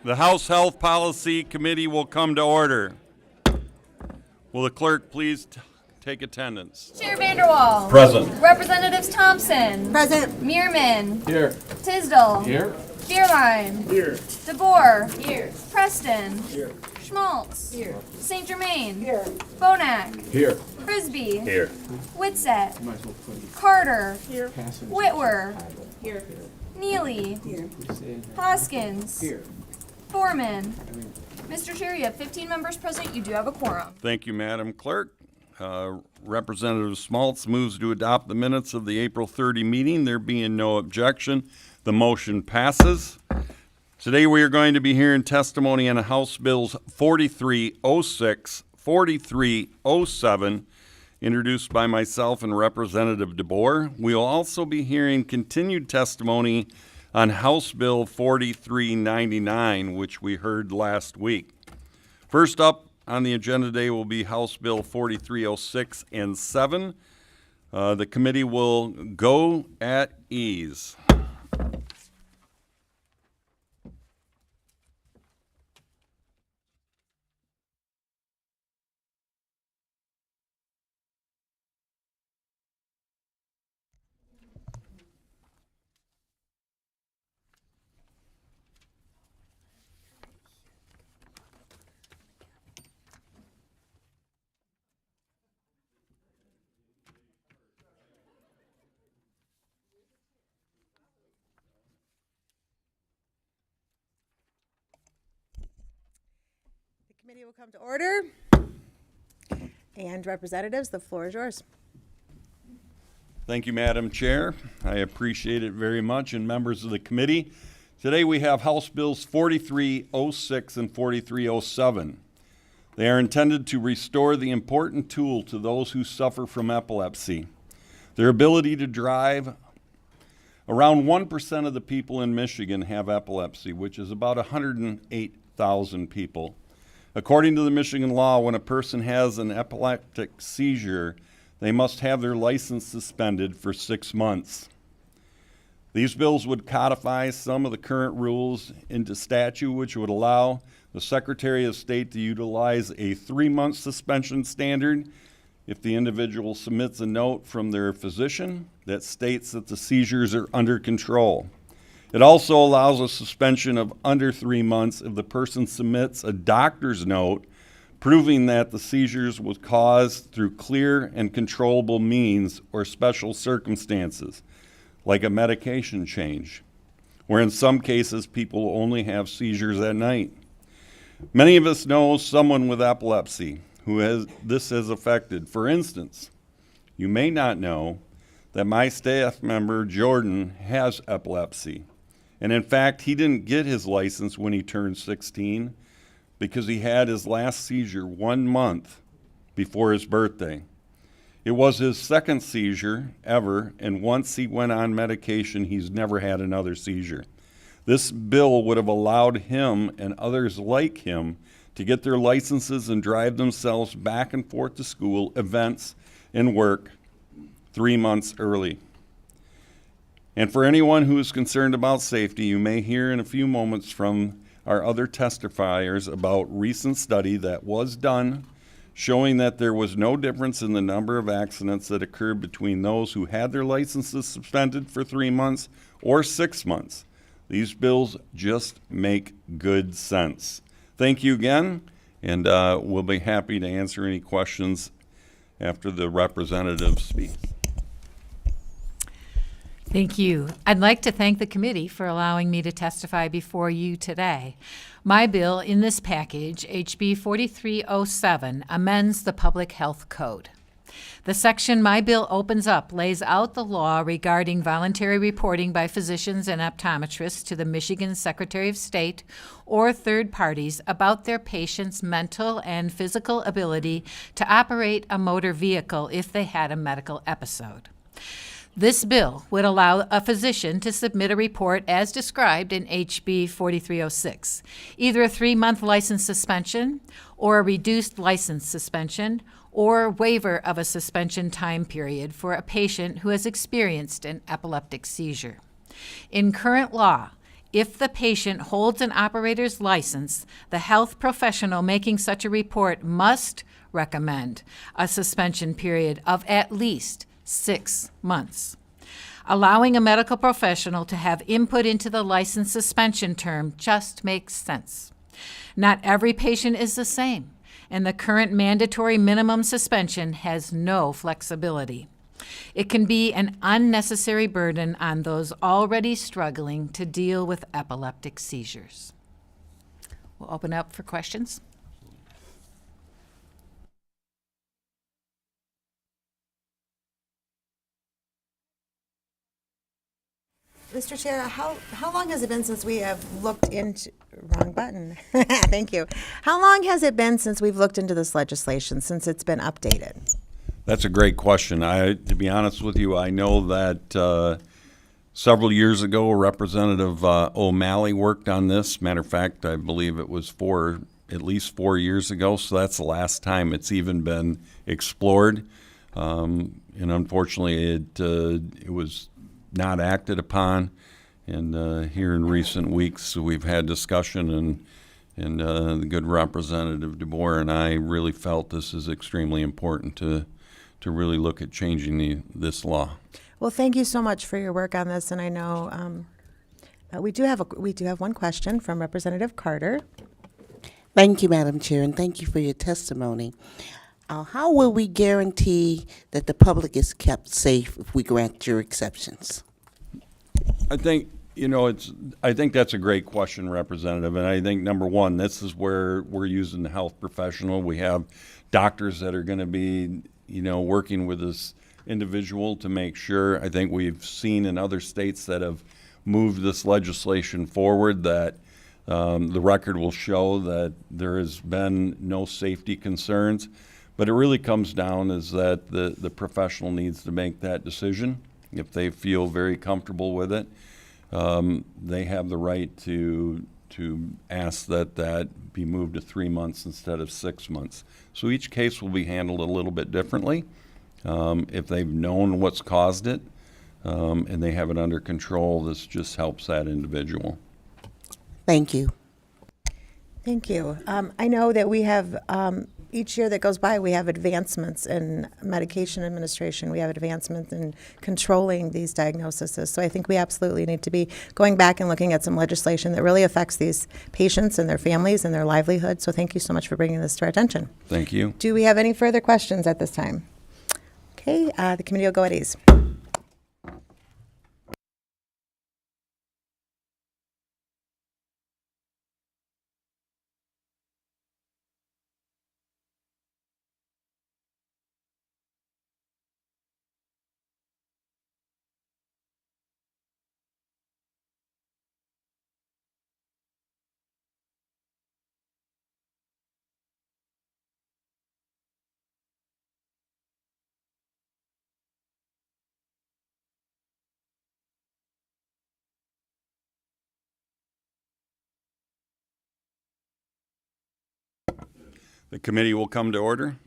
The House Health Policy Committee will come to order. Will the clerk please take attendance? Chair Vanderwall. Present. Representatives Thompson. Present. Mearman. Here. Tisdall. Here. Bierlein. Here. DeBoer. Here. Preston. Here. Schmaltz. Here. St. Germain. Here. Bonac. Here. Frisbee. Here. Whitsett. Carter. Here. Whitwer. Here. Neely. Here. Hoskins. Here. Foreman. Mr. Chair, you have 15 members present. You do have a quorum. Thank you, Madam Clerk. Representative Schmaltz moves to adopt the minutes of the April 30 meeting. There being no objection, the motion passes. Today we are going to be hearing testimony on House Bills 4306, 4307, introduced by myself and Representative DeBoer. We will also be hearing continued testimony on House Bill 4399, which we heard last week. First up on the agenda today will be House Bill 4306 and 7. The committee will go at ease. The committee will come to order. And representatives, the floor is yours. Thank you, Madam Chair. I appreciate it very much, and members of the committee. Today we have House Bills 4306 and 4307. They are intended to restore the important tool to those who suffer from epilepsy. Their ability to drive. Around 1% of the people in Michigan have epilepsy, which is about 108,000 people. According to the Michigan law, when a person has an epileptic seizure, they must have their license suspended for 6 months. These bills would codify some of the current rules into statute, which would allow the Secretary of State to utilize a 3-month suspension standard if the individual submits a note from their physician that states that the seizures are under control. It also allows a suspension of under 3 months if the person submits a doctor's note proving that the seizures was caused through clear and controllable means or special circumstances, like a medication change, where in some cases people only have seizures at night. Many of us know someone with epilepsy who this has affected. For instance, you may not know that my staff member, Jordan, has epilepsy. And in fact, he didn't get his license when he turned 16 because he had his last seizure 1 month before his birthday. It was his second seizure ever, and once he went on medication, he's never had another seizure. This bill would have allowed him and others like him to get their licenses and drive themselves back and forth to school, events, and work 3 months early. And for anyone who is concerned about safety, you may hear in a few moments from our other testifiers about recent study that was done showing that there was no difference in the number of accidents that occurred between those who had their licenses suspended for 3 months or 6 months. These bills just make good sense. Thank you again, and we'll be happy to answer any questions after the representatives speak. Thank you. I'd like to thank the committee for allowing me to testify before you today. My bill in this package, HB 4307, amends the Public Health Code. The section my bill opens up lays out the law regarding voluntary reporting by physicians and optometrists to the Michigan Secretary of State or third parties about their patients' mental and physical ability to operate a motor vehicle if they had a medical episode. This bill would allow a physician to submit a report as described in HB 4306, either a 3-month license suspension or a reduced license suspension or waiver of a suspension time period for a patient who has experienced an epileptic seizure. In current law, If the patient holds an operator's license, the health professional making such a report must recommend a suspension period of at least 6 months. Allowing a medical professional to have input into the license suspension term just makes sense. Not every patient is the same, and the current mandatory minimum suspension has no flexibility. It can be an unnecessary burden on those already struggling to deal with epileptic seizures. We'll open up for questions. Mr. Chair, how long has it been since we have looked into, wrong button. Thank you. How long has it been since we've looked into this legislation, since it's been updated? That's a great question. To be honest with you, I know that several years ago, Representative O'Malley worked on this. Matter of fact, I believe it was at least 4 years ago, so that's the last time it's even been explored. And unfortunately, it was not acted upon. And here in recent weeks, we've had discussion, and the good Representative DeBoer and I really felt this is extremely important to really look at changing this law. Well, thank you so much for your work on this, and I know we do have one question from Representative Carter. Thank you, Madam Chair, and thank you for your testimony. How will we guarantee that the public is kept safe if we grant your exceptions? I think, I think that's a great question, Representative, and I think, number one, this is where we're using the health professional. We have doctors that are going to be, working with this individual to make sure. I think we've seen in other states that have moved this legislation forward that the record will show that there has been no safety concerns. But it really comes down is that the professional needs to make that decision. If they feel very comfortable with it, they have the right to ask that be moved to 3 months instead of 6 months. So each case will be handled a little bit differently. If they've known what's caused it and they have it under control, this just helps that individual. Thank you. Thank you. I know that we have, each year that goes by, we have advancements in medication administration. We have advancements in controlling these diagnoses. So I think we absolutely need to be going back and looking at some legislation that really affects these patients and their families and their livelihood. So thank you so much for bringing this to our attention. Thank you. Do we have any further questions at this time? Okay, the committee will go at ease. The committee will come to order.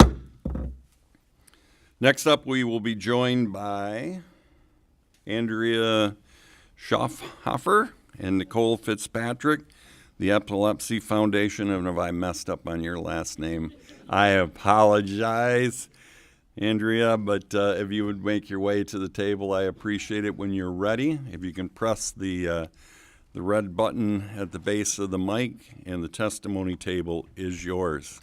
Next up, we will be joined by Andrea Schaffhofer and Nicole Fitzpatrick, the Epilepsy Foundation. And if I messed up on your last name, I apologize, Andrea, but if you would make your way to the table, I appreciate it. When you're ready, if you can press the red button at the base of the mic, and the testimony table is yours.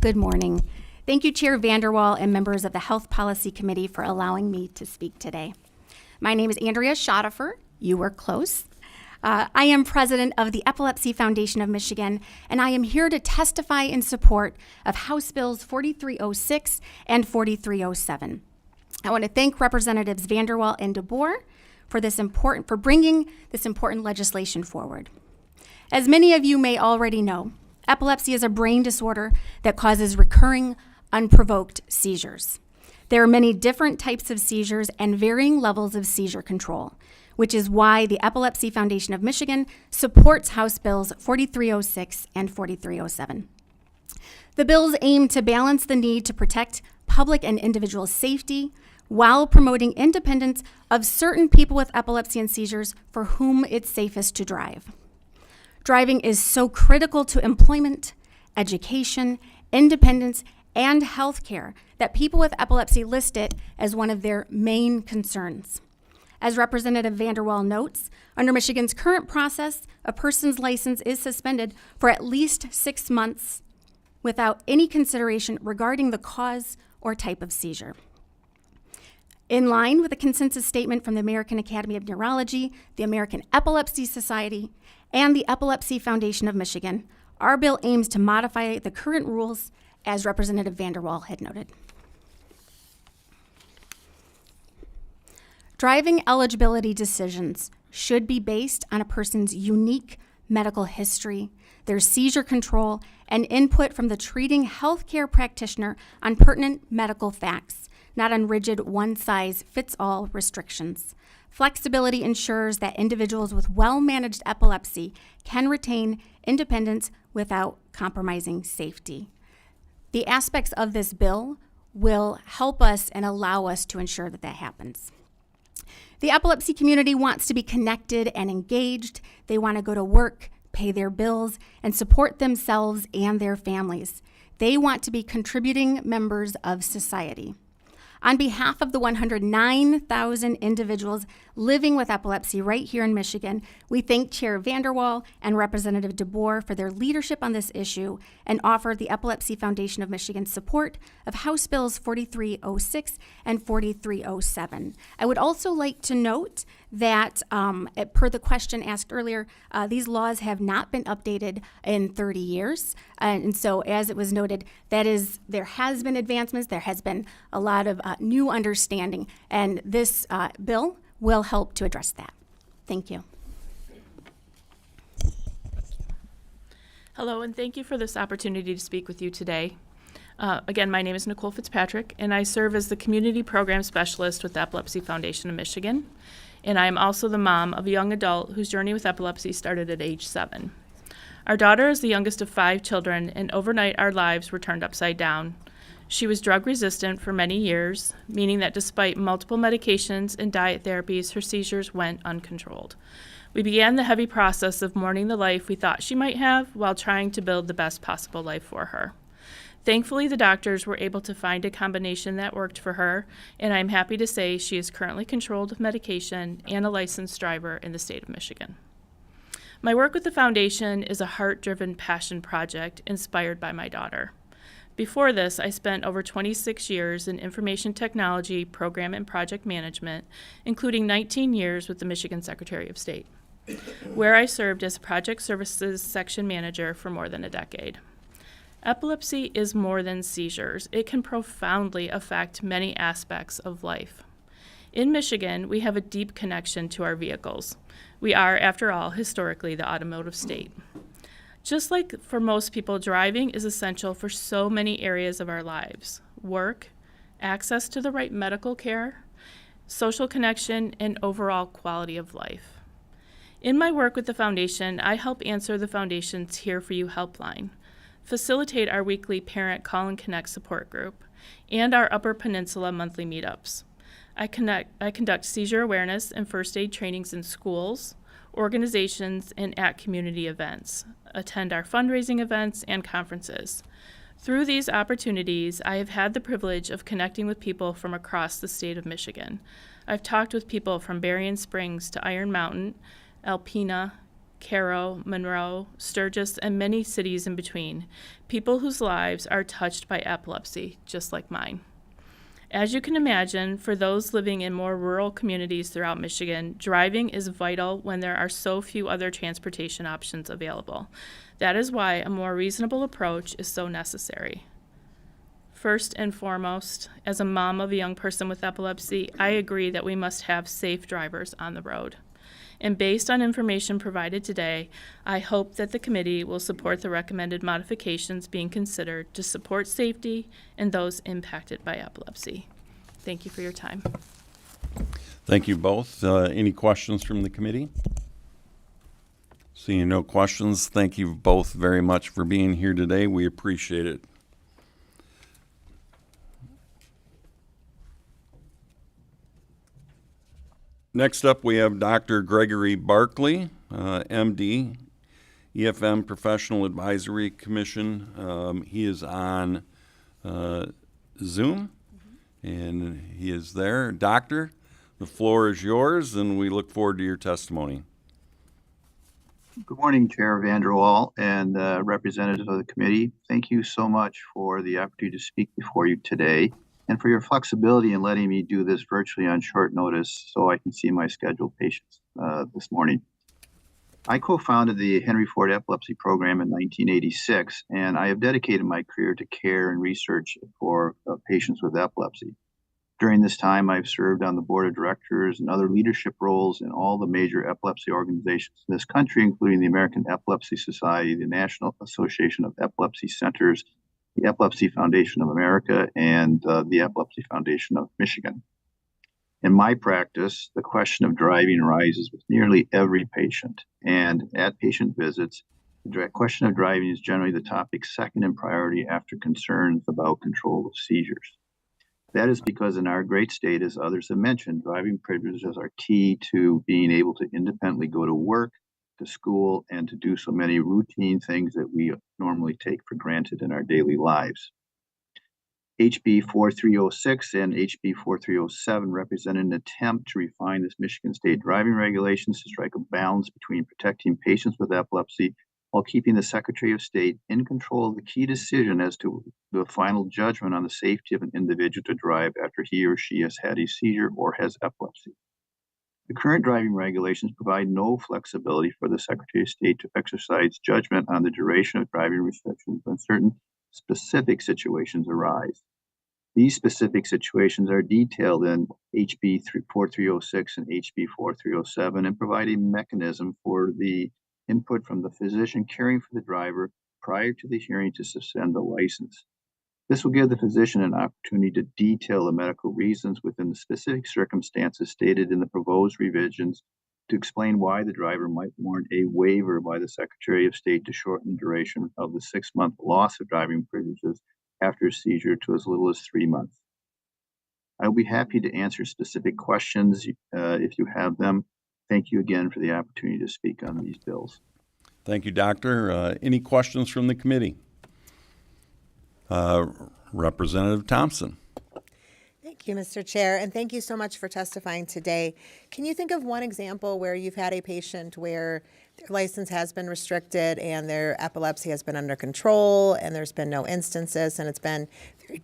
Good morning. Thank you, Chair Vanderwall and members of the Health Policy Committee for allowing me to speak today. My name is Andrea Schaffhofer. You were close. I am president of the Epilepsy Foundation of Michigan, and I am here to testify in support of House Bills 4306 and 4307. I want to thank Representatives Vanderwall and DeBoer for bringing this important legislation forward. As many of you may already know, epilepsy is a brain disorder that causes recurring, unprovoked seizures. There are many different types of seizures and varying levels of seizure control, which is why the Epilepsy Foundation of Michigan supports House Bills 4306 and 4307. The bills aim to balance the need to protect public and individual safety while promoting independence of certain people with epilepsy and seizures for whom it's safest to drive. Driving is so critical to employment, education, independence, and healthcare that people with epilepsy list it as one of their main concerns. As Representative Vanderwall notes, under Michigan's current process, a person's license is suspended for at least 6 months without any consideration regarding the cause or type of seizure. In line with a consensus statement from the American Academy of Neurology, the American Epilepsy Society, and the Epilepsy Foundation of Michigan, our bill aims to modify the current rules, as Representative Vanderwall had noted. Driving eligibility decisions should be based on a person's unique medical history, their seizure control, and input from the treating healthcare practitioner on pertinent medical facts, not on rigid one-size-fits-all restrictions. Flexibility ensures that individuals with well-managed epilepsy can retain independence without compromising safety. The aspects of this bill will help us and allow us to ensure that that happens. The epilepsy community wants to be connected and engaged. They want to go to work, pay their bills, and support themselves and their families. They want to be contributing members of society. On behalf of the 109,000 individuals living with epilepsy right here in Michigan, we thank Chair Vanderwall and Representative DeBoer for their leadership on this issue and offer the Epilepsy Foundation of Michigan support of House Bills 4306 and 4307. I would also like to note that, per the question asked earlier, these laws have not been updated in 30 years. And so, as it was noted, there has been advancements, there has been a lot of new understanding, and this bill will help to address that. Thank you. Hello, and thank you for this opportunity to speak with you today. Again, my name is Nicole Fitzpatrick, and I serve as the Community Program Specialist with the Epilepsy Foundation of Michigan. And I am also the mom of a young adult whose journey with epilepsy started at age 7. Our daughter is the youngest of 5 children, and overnight our lives were turned upside down. She was drug resistant for many years, meaning that despite multiple medications and diet therapies, her seizures went uncontrolled. We began the heavy process of mourning the life we thought she might have while trying to build the best possible life for her. Thankfully, the doctors were able to find a combination that worked for her, and I'm happy to say she is currently controlled with medication and a licensed driver in the state of Michigan. My work with the foundation is a heart-driven passion project inspired by my daughter. Before this, I spent over 26 years in information technology, program and project management, including 19 years with the Michigan Secretary of State, where I served as project services section manager for more than a decade. Epilepsy is more than seizures. It can profoundly affect many aspects of life. In Michigan, we have a deep connection to our vehicles. We are, after all, historically the automotive state. Just like for most people, driving is essential for so many areas of our lives: work, access to the right medical care, social connection, and overall quality of life. In my work with the foundation, I help answer the foundation's Here For You helpline, facilitate our weekly Parent Call and Connect support group, and our Upper Peninsula monthly meetups. I conduct seizure awareness and first aid trainings in schools, organizations, and at community events, attend our fundraising events and conferences. Through these opportunities, I have had the privilege of connecting with people from across the state of Michigan. I've talked with people from Berrien Springs to Iron Mountain, Alpena, Caro, Monroe, Sturgis, and many cities in between, people whose lives are touched by epilepsy, just like mine. As you can imagine, for those living in more rural communities throughout Michigan, driving is vital when there are so few other transportation options available. That is why a more reasonable approach is so necessary. First and foremost, as a mom of a young person with epilepsy, I agree that we must have safe drivers on the road. And based on information provided today, I hope that the committee will support the recommended modifications being considered to support safety and those impacted by epilepsy. Thank you for your time. Thank you both. Any questions from the committee? Seeing no questions, thank you both very much for being here today. We appreciate it. Next up, we have Dr. Gregory Barkley, MD, EFM Professional Advisory Commission. He is on Zoom, and he is there. Doctor, the floor is yours, and we look forward to your testimony. Good morning, Chair Vanderwall and representatives of the committee. Thank you so much for the opportunity to speak before you today and for your flexibility in letting me do this virtually on short notice so I can see my scheduled patients this morning. I co-founded the Henry Ford Epilepsy Program in 1986, and I have dedicated my career to care and research for patients with epilepsy. During this time, I've served on the board of directors and other leadership roles in all the major epilepsy organizations in this country, including the American Epilepsy Society, the National Association of Epilepsy Centers, the Epilepsy Foundation of America, and the Epilepsy Foundation of Michigan. In my practice, the question of driving arises with nearly every patient, and at patient visits, the question of driving is generally the topic second in priority after concerns about control of seizures. That is because in our great state, as others have mentioned, driving privileges are key to being able to independently go to work, to school, and to do so many routine things that we normally take for granted in our daily lives. HB 4306 and HB 4307 represent an attempt to refine this Michigan state driving regulations to strike a balance between protecting patients with epilepsy while keeping the Secretary of State in control of the key decision as to the final judgment on the safety of an individual to drive after he or she has had a seizure or has epilepsy. The current driving regulations provide no flexibility for the Secretary of State to exercise judgment on the duration of driving restrictions when certain specific situations arise. These specific situations are detailed in HB 4306 and HB 4307 and provide a mechanism for the input from the physician caring for the driver prior to the hearing to suspend the license. This will give the physician an opportunity to detail the medical reasons within the specific circumstances stated in the proposed revisions to explain why the driver might warrant a waiver by the Secretary of State to shorten the duration of the 6-month loss of driving privileges after a seizure to as little as 3 months. I'll be happy to answer specific questions if you have them. Thank you again for the opportunity to speak on these bills. Thank you, Doctor. Any questions from the committee? Representative Thompson. Thank you, Mr. Chair, and thank you so much for testifying today. Can you think of one example where you've had a patient where their license has been restricted and their epilepsy has been under control and there's been no instances and it's been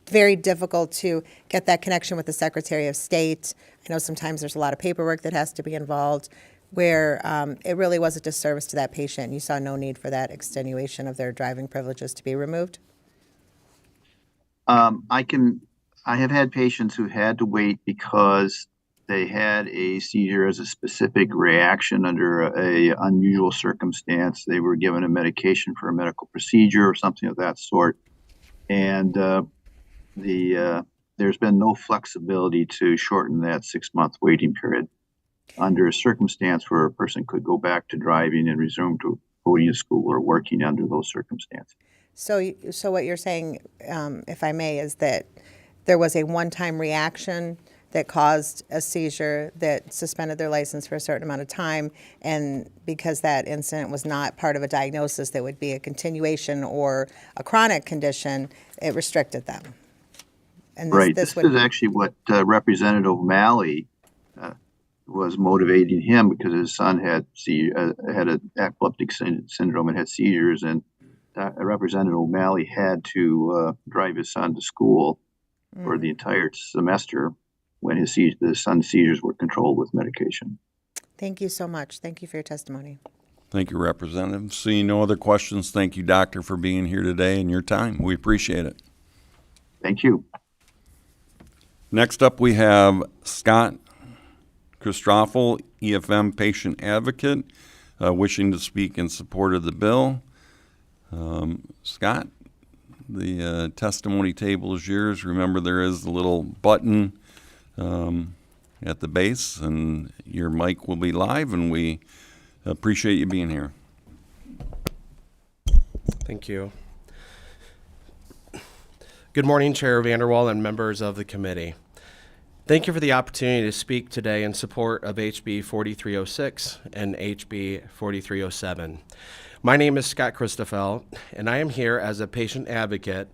very difficult to get that connection with the Secretary of State? I know sometimes there's a lot of paperwork that has to be involved where it really was a disservice to that patient. You saw no need for that extenuation of their driving privileges to be removed? I have had patients who had to wait because they had a seizure as a specific reaction under a unusual circumstance. They were given a medication for a medical procedure or something of that sort. And there's been no flexibility to shorten that 6-month waiting period under a circumstance where a person could go back to driving and resume to going to school or working under those circumstances. So what you're saying, if I may, is that there was a one-time reaction that caused a seizure that suspended their license for a certain amount of time, and because that incident was not part of a diagnosis that would be a continuation or a chronic condition, it restricted them. And This is actually what Representative O'Malley was motivating him, because his son had an epileptic syndrome and had seizures, and Representative O'Malley had to drive his son to school for the entire semester when the son's seizures were controlled with medication. Thank you so much. Thank you for your testimony. Thank you, Representative. Seeing no other questions, thank you, Doctor, for being here today and your time. We appreciate it. Thank you. Next up, we have Scott Christoffel, EFM patient advocate, wishing to speak in support of the bill. Scott, the testimony table is yours. Remember, there is a little button at the base, and your mic will be live, and we appreciate you being here. Thank you. Good morning, Chair Vanderwall and members of the committee. Thank you for the opportunity to speak today in support of HB 4306 and HB 4307. My name is Scott Christoffel, and I am here as a patient advocate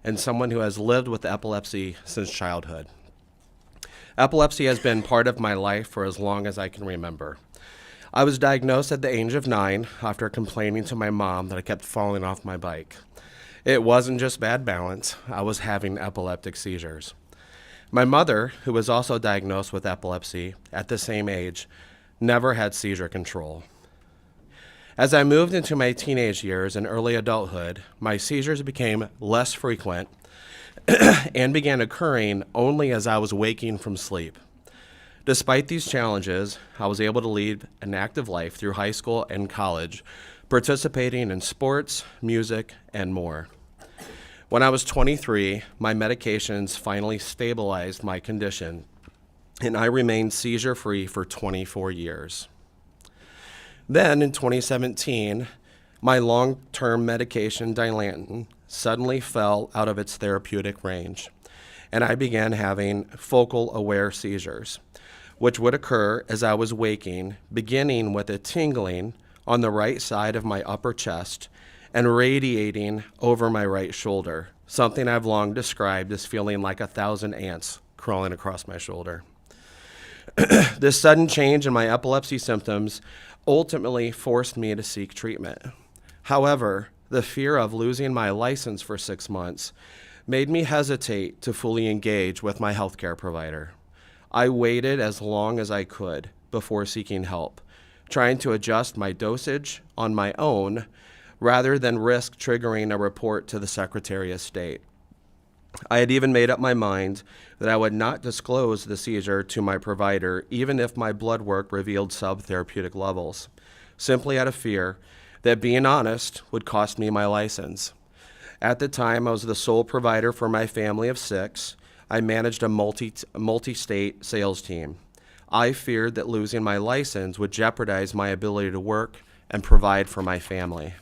and someone who has lived with epilepsy since childhood. Epilepsy has been part of my life for as long as I can remember. I was diagnosed at the age of 9 after complaining to my mom that I kept falling off my bike. It wasn't just bad balance, I was having epileptic seizures. My mother, who was also diagnosed with epilepsy at the same age, never had seizure control. As I moved into my teenage years and early adulthood, my seizures became less frequent and began occurring only as I was waking from sleep. Despite these challenges, I was able to lead an active life through high school and college, participating in sports, music, and more. When I was 23, my medications finally stabilized my condition, and I remained seizure-free for 24 years. Then, in 2017, my long-term medication, Dilantin, suddenly fell out of its therapeutic range, and I began having focal aware seizures, which would occur as I was waking, beginning with a tingling on the right side of my upper chest and radiating over my right shoulder, something I've long described as feeling like 1,000 ants crawling across my shoulder. This sudden change in my epilepsy symptoms ultimately forced me to seek treatment. However, the fear of losing my license for 6 months made me hesitate to fully engage with my healthcare provider. I waited as long as I could before seeking help, trying to adjust my dosage on my own rather than risk triggering a report to the Secretary of State. I had even made up my mind that I would not disclose the seizure to my provider even if my blood work revealed subtherapeutic levels, simply out of fear that being honest would cost me my license. At the time, I was the sole provider for my family of 6. I managed a multi-state sales team. I feared that losing my license would jeopardize my ability to work and provide for my family.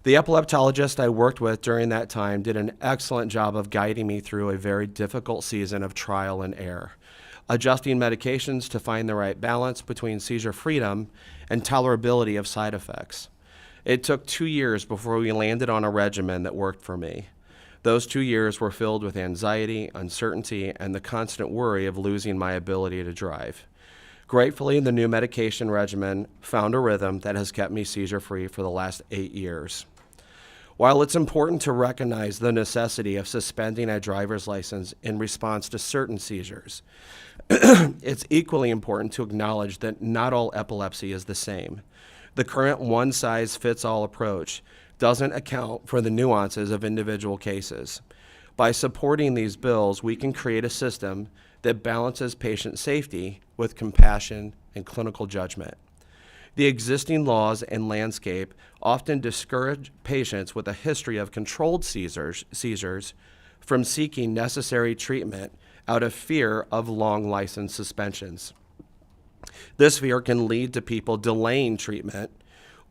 The epileptologist I worked with during that time did an excellent job of guiding me through a very difficult season of trial and error, adjusting medications to find the right balance between seizure freedom and tolerability of side effects. It took 2 years before we landed on a regimen that worked for me. Those 2 years were filled with anxiety, uncertainty, and the constant worry of losing my ability to drive. Gratefully, the new medication regimen found a rhythm that has kept me seizure-free for the last 8 years. While it's important to recognize the necessity of suspending a driver's license in response to certain seizures, it's equally important to acknowledge that not all epilepsy is the same. The current one-size-fits-all approach doesn't account for the nuances of individual cases. By supporting these bills, we can create a system that balances patient safety with compassion and clinical judgment. The existing laws and landscape often discourage patients with a history of controlled seizures from seeking necessary treatment out of fear of long license suspensions. This fear can lead to people delaying treatment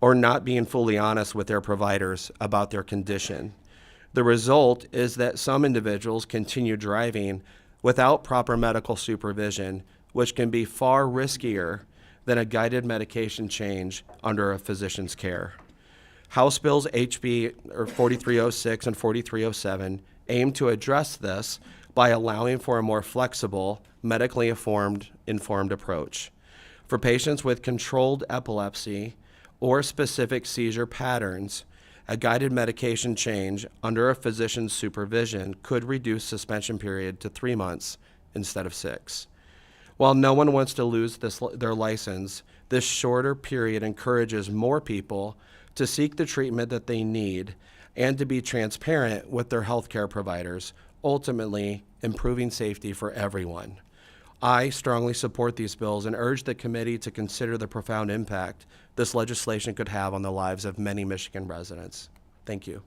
or not being fully honest with their providers about their condition. The result is that some individuals continue driving without proper medical supervision, which can be far riskier than a guided medication change under a physician's care. House Bills HB 4306 and 4307 aim to address this by allowing for a more flexible, medically informed approach. For patients with controlled epilepsy or specific seizure patterns, a guided medication change under a physician's supervision could reduce suspension period to 3 months instead of 6. While no one wants to lose their license, this shorter period encourages more people to seek the treatment that they need and to be transparent with their healthcare providers, ultimately improving safety for everyone. I strongly support these bills and urge the committee to consider the profound impact this legislation could have on the lives of many Michigan residents. Thank you.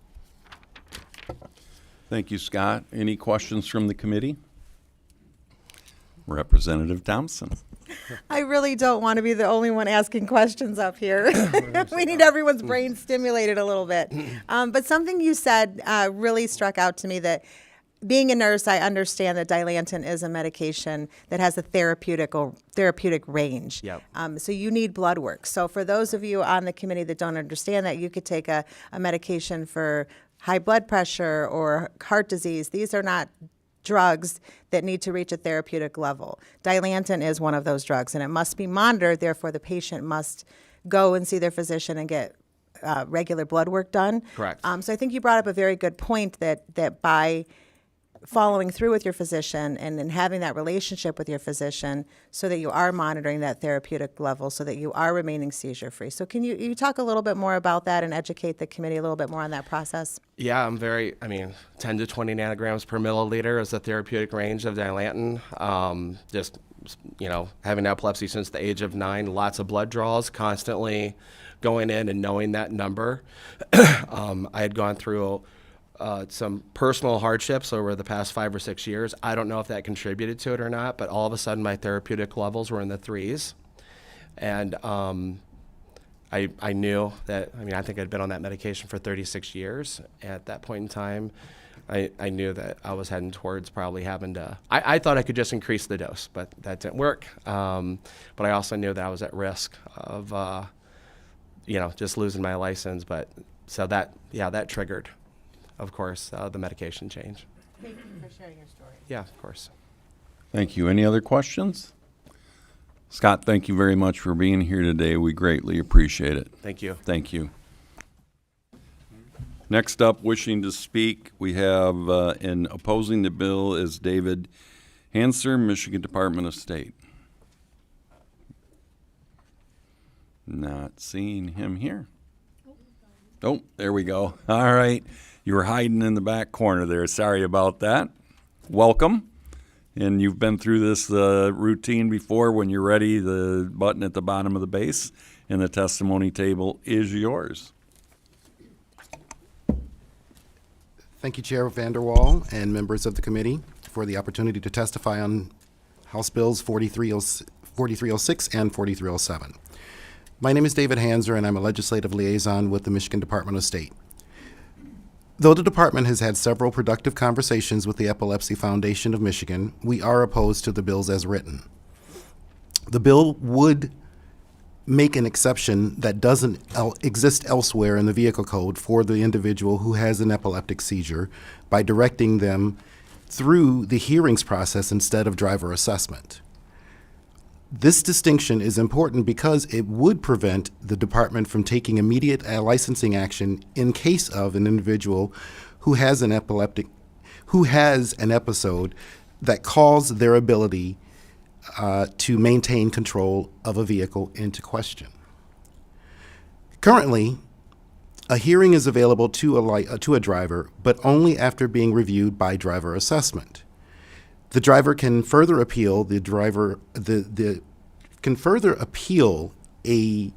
Thank you, Scott. Any questions from the committee? Representative Thompson. I really don't want to be the only one asking questions up here. We need everyone's brain stimulated a little bit. But something you said really struck out to me, that being a nurse, I understand that Dilantin is a medication that has a therapeutic range. Yep. So you need blood work. So for those of you on the committee that don't understand that, you could take a medication for high blood pressure or heart disease. These are not drugs that need to reach a therapeutic level. Dilantin is one of those drugs, and it must be monitored. Therefore, the patient must go and see their physician and get regular blood work done. Correct. So I think you brought up a very good point that by following through with your physician and then having that relationship with your physician so that you are monitoring that therapeutic level so that you are remaining seizure free. So can you talk a little bit more about that and educate the committee a little bit more on that process? Yeah, 10 to 20 nanograms per milliliter is the therapeutic range of Dilantin. Just, having epilepsy since the age of 9, lots of blood draws, constantly going in and knowing that number. I had gone through some personal hardships over the past 5 or 6 years. I don't know if that contributed to it or not, but all of a sudden my therapeutic levels were in the 3s. And I knew that, I think I'd been on that medication for 36 years. At that point in time, I knew that I was heading towards probably having to, I thought I could just increase the dose, but that didn't work. But I also knew that I was at risk of, just losing my license. But so that triggered, of course, the medication change. Thank you for sharing your story. Yeah, of course. Thank you. Any other questions? Scott, thank you very much for being here today. We greatly appreciate it. Thank you. Thank you. Next up, wishing to speak, we have in opposing the bill is David Hanser, Michigan Department of State. Not seeing him here. Oh, there we go. All right. You were hiding in the back corner there. Sorry about that. Welcome. And you've been through this routine before. When you're ready, the button at the bottom of the base and the testimony table is yours. Thank you, Chair Vanderwall and members of the committee for the opportunity to testify on House Bills 4306 and 4307. My name is David Hanser, and I'm a legislative liaison with the Michigan Department of State. Though the department has had several productive conversations with the Epilepsy Foundation of Michigan, we are opposed to the bills as written. The bill would make an exception that doesn't exist elsewhere in the vehicle code for the individual who has an epileptic seizure by directing them through the hearings process instead of driver assessment. This distinction is important because it would prevent the department from taking immediate licensing action in case of an individual who has an episode that calls their ability to maintain control of a vehicle into question. Currently, a hearing is available to a driver, but only after being reviewed by driver assessment. The driver can further appeal a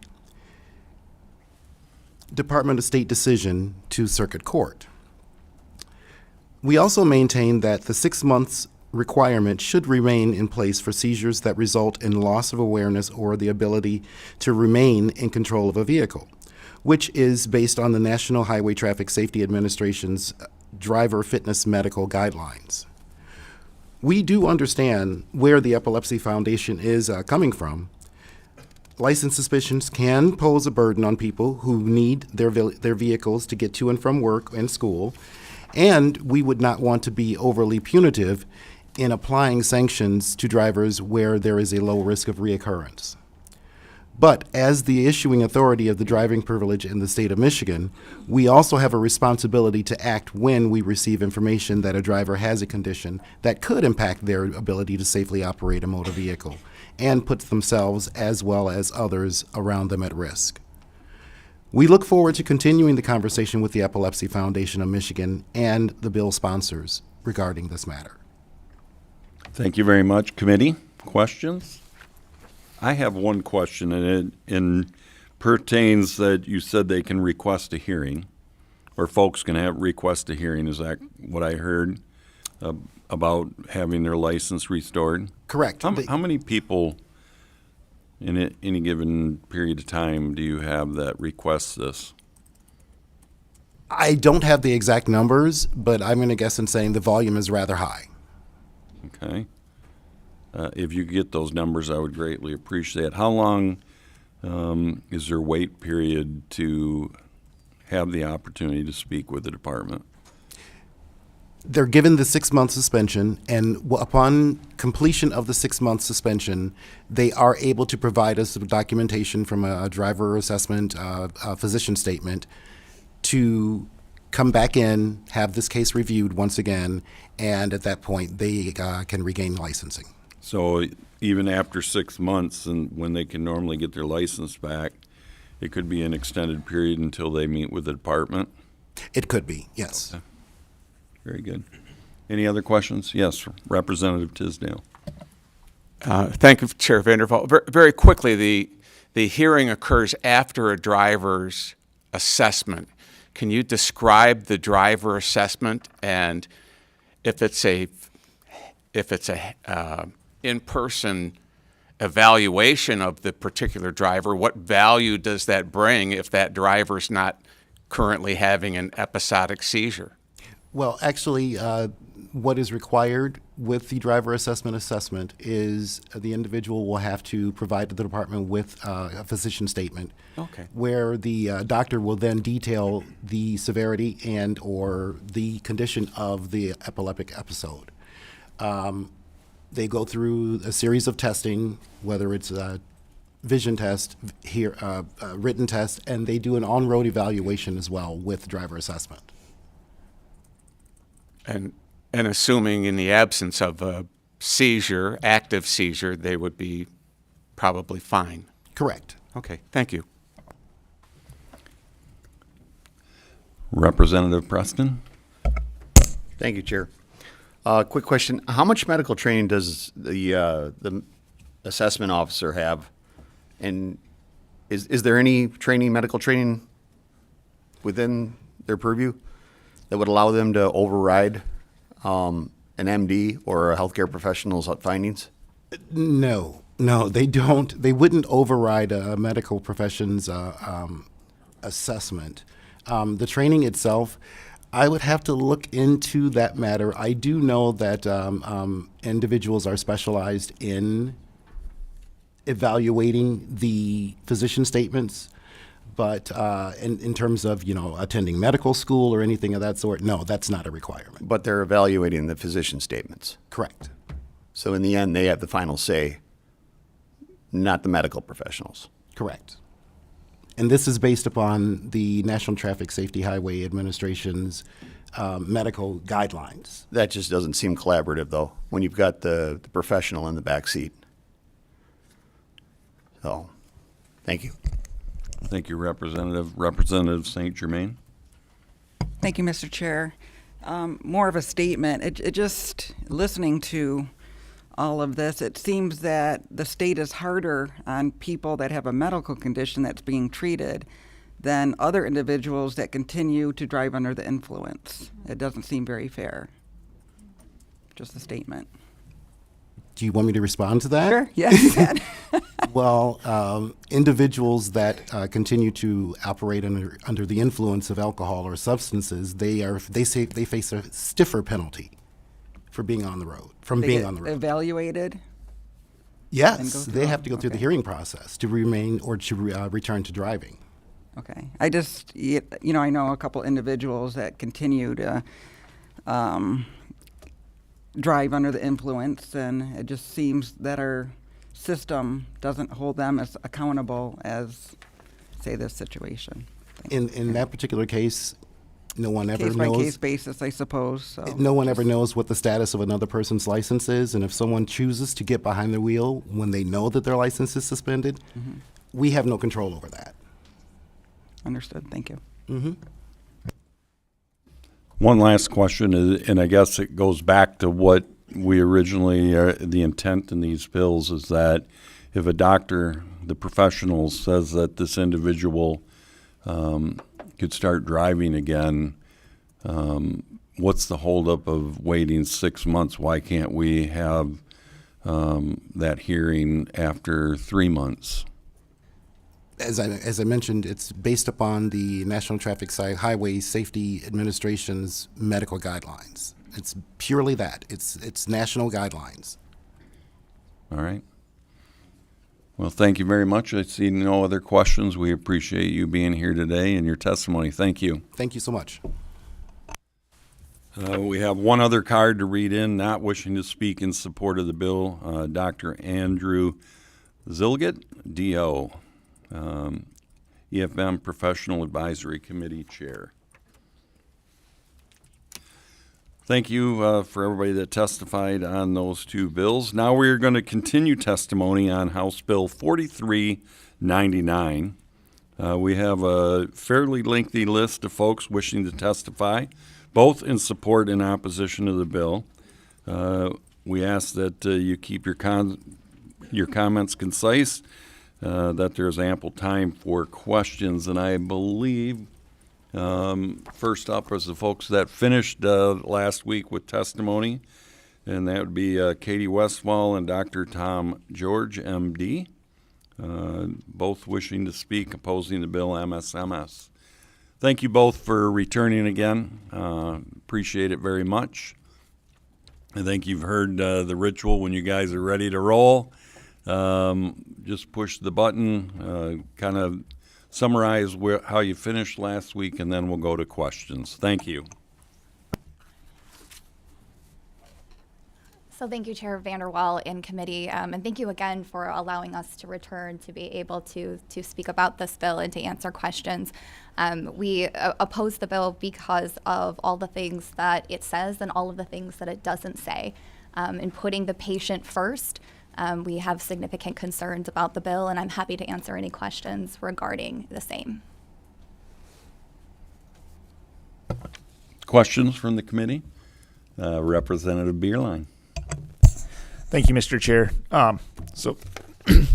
Department of State decision to circuit court. We also maintain that the 6 months requirement should remain in place for seizures that result in loss of awareness or the ability to remain in control of a vehicle, which is based on the National Highway Traffic Safety Administration's driver fitness medical guidelines. We do understand where the Epilepsy Foundation is coming from. License suspicions can pose a burden on people who need their vehicles to get to and from work and school, and we would not want to be overly punitive in applying sanctions to drivers where there is a low risk of reoccurrence. But as the issuing authority of the driving privilege in the state of Michigan, we also have a responsibility to act when we receive information that a driver has a condition that could impact their ability to safely operate a motor vehicle and put themselves as well as others around them at risk. We look forward to continuing the conversation with the Epilepsy Foundation of Michigan and the bill sponsors regarding this matter. Thank you very much. Committee, questions? I have one question, and it pertains that you said they can request a hearing, or folks can request a hearing. Is that what I heard about having their license restored? Correct. How many people in any given period of time do you have that request this? I don't have the exact numbers, but I'm going to guess in saying the volume is rather high. Okay. If you get those numbers, I would greatly appreciate it. How long is their wait period to have the opportunity to speak with the department? They're given the 6-month suspension, and upon completion of the 6-month suspension, they are able to provide us with documentation from a driver assessment, a physician statement, to come back in, have this case reviewed once again, and at that point, they can regain licensing. So even after 6 months, and when they can normally get their license back, it could be an extended period until they meet with the department? It could be, yes. Okay. Very good. Any other questions? Yes, Representative Tisdale. Thank you, Chair Vanderval. Very quickly, the hearing occurs after a driver's assessment. Can you describe the driver assessment, and if it's a in-person evaluation of the particular driver, what value does that bring if that driver's not currently having an episodic seizure? Well, actually, what is required with the driver assessment is the individual will have to provide to the department with a physician statement, Okay. where the doctor will then detail the severity and or the condition of the epileptic episode. They go through a series of testing, whether it's a vision test, written test, and they do an on-road evaluation as well with driver assessment. And assuming in the absence of a seizure, active seizure, they would be probably fine. Correct. Okay, thank you. Representative Prestin? Thank you, Chair. Quick question: how much medical training does the assessment officer have, and is there any medical training within their purview that would allow them to override an MD or a healthcare professional's findings? No, they don't. They wouldn't override a medical profession's assessment. The training itself, I would have to look into that matter. I do know that individuals are specialized in evaluating the physician statements, but in terms of, attending medical school or anything of that sort, no, that's not a requirement. But they're evaluating the physician statements. Correct. So in the end, they have the final say, not the medical professionals. Correct. And this is based upon the National Traffic Safety Highway Administration's medical guidelines. That just doesn't seem collaborative, though, when you've got the professional in the back seat. So, thank you. Thank you, Representative. Representative St. Germain? Thank you, Mr. Chair. More of a statement. It just, listening to all of this, it seems that the state is harder on people that have a medical condition that's being treated than other individuals that continue to drive under the influence. It doesn't seem very fair. Just a statement. Do you want me to respond to that? Sure, yes, you can. Well, individuals that continue to operate under the influence of alcohol or substances, they face a stiffer penalty for being on the road, They get evaluated? Yes, they have to go through the hearing process to remain or to return to driving. Okay. I just, I know a couple individuals that continue to drive under the influence, and it just seems that our system doesn't hold them as accountable as, say, this situation. In that particular case, no one ever knows. Case-by-case basis, I suppose. So. No one ever knows what the status of another person's license is, and if someone chooses to get behind the wheel when they know that their license is suspended, we have no control over that. Understood. Thank you. Mm-hmm. One last question, and I guess it goes back to what we originally, the intent in these bills is that if a doctor, the professional, says that this individual could start driving again, what's the holdup of waiting 6 months? Why can't we have that hearing after 3 months? as I mentioned, it's based upon the National Traffic Highway Safety Administration's medical guidelines. It's purely that. It's national guidelines. All right. Well, thank you very much. I see no other questions. We appreciate you being here today and your testimony. Thank you. Thank you so much. We have one other card to read in, not wishing to speak in support of the bill, Dr. Andrew Zilgett, D.O., EFM Professional Advisory Committee Chair. Thank you for everybody that testified on those two bills. Now we are going to continue testimony on House Bill 4399. We have a fairly lengthy list of folks wishing to testify, both in support and opposition to the bill. We ask that you keep your comments concise, that there's ample time for questions, and I believe first up is the folks that finished last week with testimony, and that would be Katie Westfall and Dr. Tom George, MD, both wishing to speak opposing the bill MSMS. Thank you both for returning again. Appreciate it very much. I think you've heard the ritual. When you guys are ready to roll, just push the button, kind of summarize how you finished last week, and then we'll go to questions. Thank you. So thank you, Chair Vanderwall and committee, and thank you again for allowing us to return to be able to speak about this bill and to answer questions. We oppose the bill because of all the things that it says and all of the things that it doesn't say. In putting the patient first, we have significant concerns about the bill, and I'm happy to answer any questions regarding the same. Questions from the committee? Representative Bierlein. Thank you, Mr. Chair. So